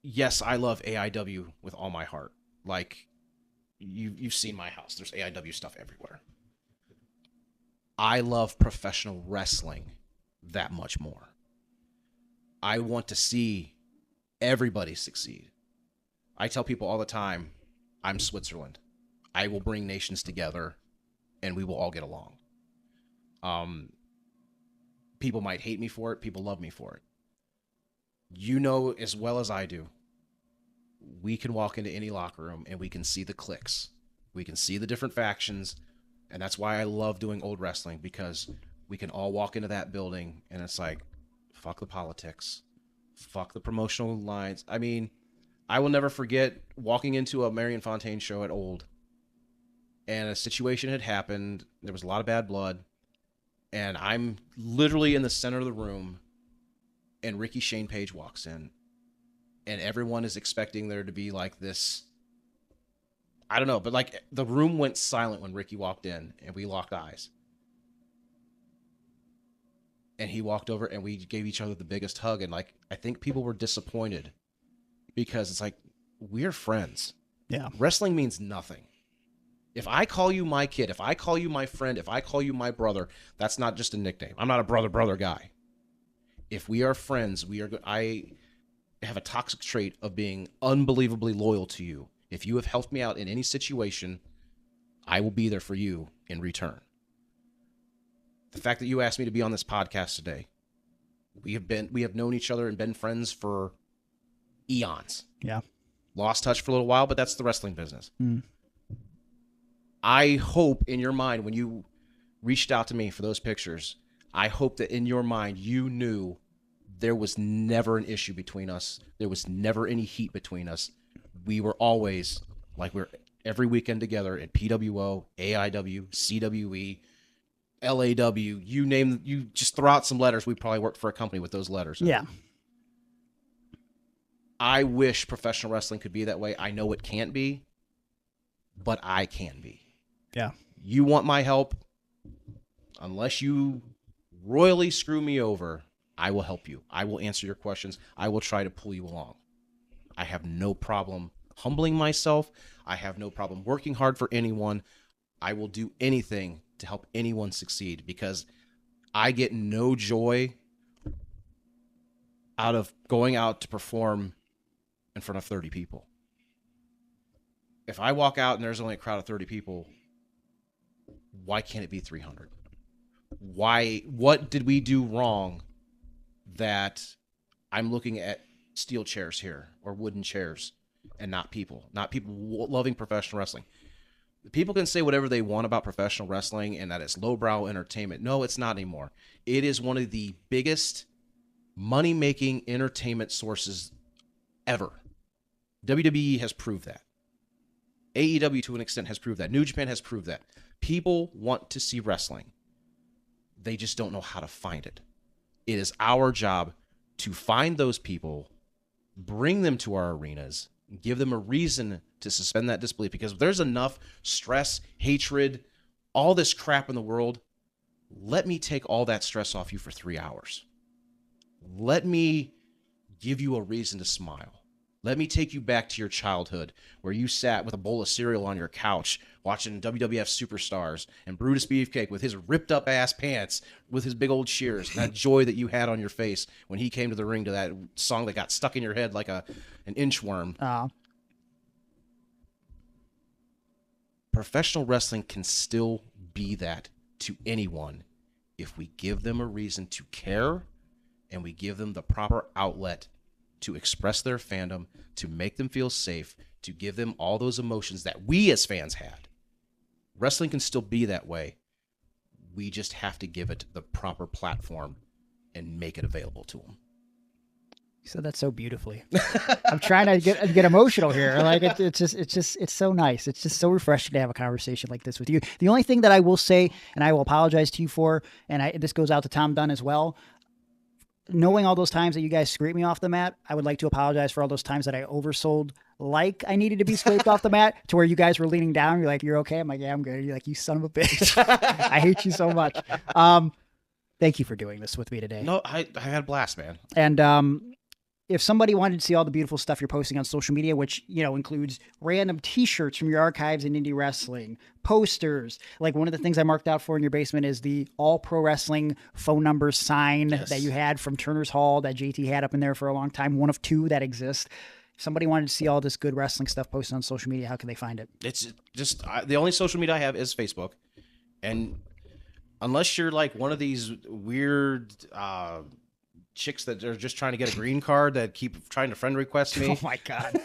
yes, I love AIW with all my heart. Like, you've seen my house. There's AIW stuff everywhere. I love professional wrestling that much more. I want to see everybody succeed. I tell people all the time, I'm Switzerland. I will bring nations together, and we will all get along. People might hate me for it. People love me for it. You know as well as I do, we can walk into any locker room and we can see the cliques. We can see the different factions, and that's why I love doing old wrestling, because we can all walk into that building and it's like, fuck the politics, fuck the promotional lines. I mean, I will never forget walking into a Marion Fontaine show at Old, and a situation had happened. There was a lot of bad blood, and I'm literally in the center of the room, and Ricky Shane Page walks in, and everyone is expecting there to be like this, I don't know, but like the room went silent when Ricky walked in, and we locked eyes. And he walked over, and we gave each other the biggest hug. And like, I think people were disappointed, because it's like, we're friends. Yeah. Wrestling means nothing. If I call you my kid, if I call you my friend, if I call you my brother, that's not just a nickname. I'm not a brother guy. If we are friends, I have a toxic trait of being unbelievably loyal to you. If you have helped me out in any situation, I will be there for you in return. The fact that you asked me to be on this podcast today, we have known each other and been friends for eons. Yeah. Lost touch for a little while, but that's the wrestling business. Mm. I hope in your mind, when you reached out to me for those pictures, I hope that in your mind you knew there was never an issue between us. There was never any heat between us. We were always like, we're every weekend together at PWO, AIW, CWE, LAW, you just throw out some letters. We probably worked for a company with those letters. Yeah. I wish professional wrestling could be that way. I know it can't be, but I can be. Yeah. You want my help? Unless you royally screw me over, I will help you. I will answer your questions. I will try to pull you along. I have no problem humbling myself. I have no problem working hard for anyone. I will do anything to help anyone succeed because I get no joy out of going out to perform in front of 30 people. If I walk out and there's only a crowd of 30 people, why can't it be 300? What did we do wrong that I'm looking at steel chairs here or wooden chairs and not people loving professional wrestling? People can say whatever they want about professional wrestling and that it's lowbrow entertainment. No, it's not anymore. It is one of the biggest money-making entertainment sources ever. WWE has proved that. AEW to an extent has proved that. New Japan has proved that. People want to see wrestling. They just don't know how to find it. It is our job to find those people, bring them to our arenas, give them a reason to suspend that disbelief, because there's enough stress, hatred, all this crap in the world. Let me take all that stress off you for 3 hours. Let me give you a reason to smile. Let me take you back to your childhood where you sat with a bowl of cereal on your couch watching WWF Superstars and Brutus Beefcake with his ripped up ass pants with his big old shears, and that joy that you had on your face when he came to the ring to that song that got stuck in your head like an inchworm. Professional wrestling can still be that to anyone if we give them a reason to care and we give them the proper outlet to express their fandom, to make them feel safe, to give them all those emotions that we as fans had. Wrestling can still be that way. We just have to give it the proper platform and make it available to them. You said that so beautifully. I'm trying to get emotional here. Like it's so nice. It's just so refreshing to have a conversation like this with you. The only thing that I will say, and I will apologize to you for, and this goes out to Tom Dunn as well. Knowing all those times that you guys scraped me off the mat, I would like to apologize for all those times that I oversold like I needed to be scraped off the mat to where you guys were leaning down. You're like, you're okay? I'm like, yeah, I'm good. You're like, you son of a bitch. I hate you so much. Thank you for doing this with me today. No, I had a blast, man. And if somebody wanted to see all the beautiful stuff you're posting on social media, which, includes random t-shirts from your archives in indie wrestling, posters, like one of the things I marked out for in your basement is the All Pro Wrestling phone number sign that you had from Turner's Hall that JT had up in there for a long time. One of two that exist. If somebody wanted to see all this good wrestling stuff posted on social media, how can they find it? It's just the only social media I have is Facebook. And unless you're like one of these weird chicks that are just trying to get a green card that keep trying to friend request me. Oh my God.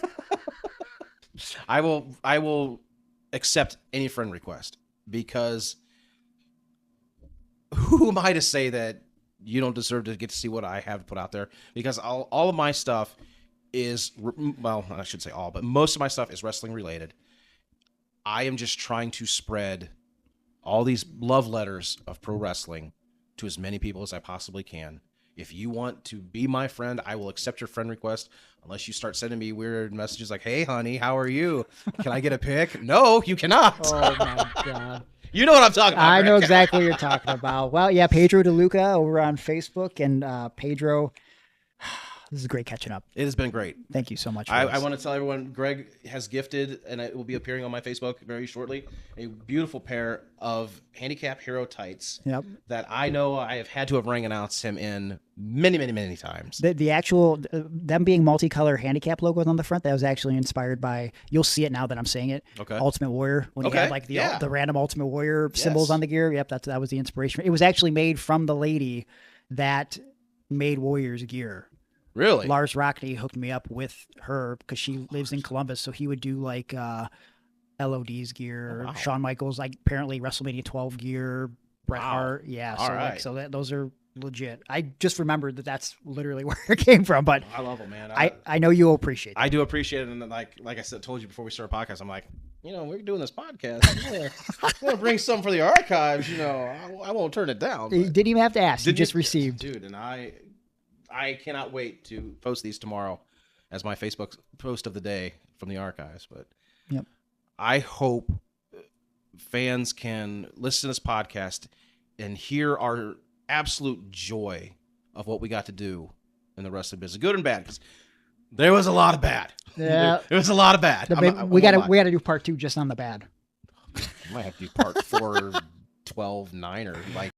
I will accept any friend request, because who am I to say that you don't deserve to get to see what I have to put out there? Because all of my stuff is, well, I should say all, but most of my stuff is wrestling related. I am just trying to spread all these love letters of pro wrestling to as many people as I possibly can. If you want to be my friend, I will accept your friend request, unless you start sending me weird messages like, hey, honey, how are you? Can I get a pic? No, you cannot. Oh, my God. You know what I'm talking about. I know exactly what you're talking about. Well, yeah, Pedro Deluca over on Facebook. And Pedro, this is great catching up. It has been great. Thank you so much. I want to tell everyone, Greg has gifted, and it will be appearing on my Facebook very shortly, a beautiful pair of Handicap Hero tights that I know I have had to have ring announced him in many, many, many times. The actual, them being multicolor handicap logos on the front, that was actually inspired by, you'll see it now that I'm saying it, Ultimate Warrior, when he had like the random Ultimate Warrior symbols on the gear. Yep, that was the inspiration. It was actually made from the lady that made Warriors gear. Really? Lars Rockney hooked me up with her because she lives in Columbus, so he would do like LOD's gear, Shawn Michaels, like apparently WrestleMania 12 gear, Bret Hart. Yeah, those are legit. I just remembered that that's literally where it came from, but I love them, man. I know you'll appreciate it. I do appreciate it, and like I said, told you before we started podcast, I'm like, we're doing this podcast. I'm gonna bring something for the archives. I won't turn it down. You didn't even have to ask. You just received, dude, and I cannot wait to post these tomorrow as my Facebook post of the day from the archives. But yep. I hope fans can listen to this podcast and hear our absolute joy of what we got to do in the wrestling business, good and bad, because there was a lot of bad. Yeah, there was a lot of bad. We got to do part 2 just on the bad. I might have to do part 4, 12, 9, or like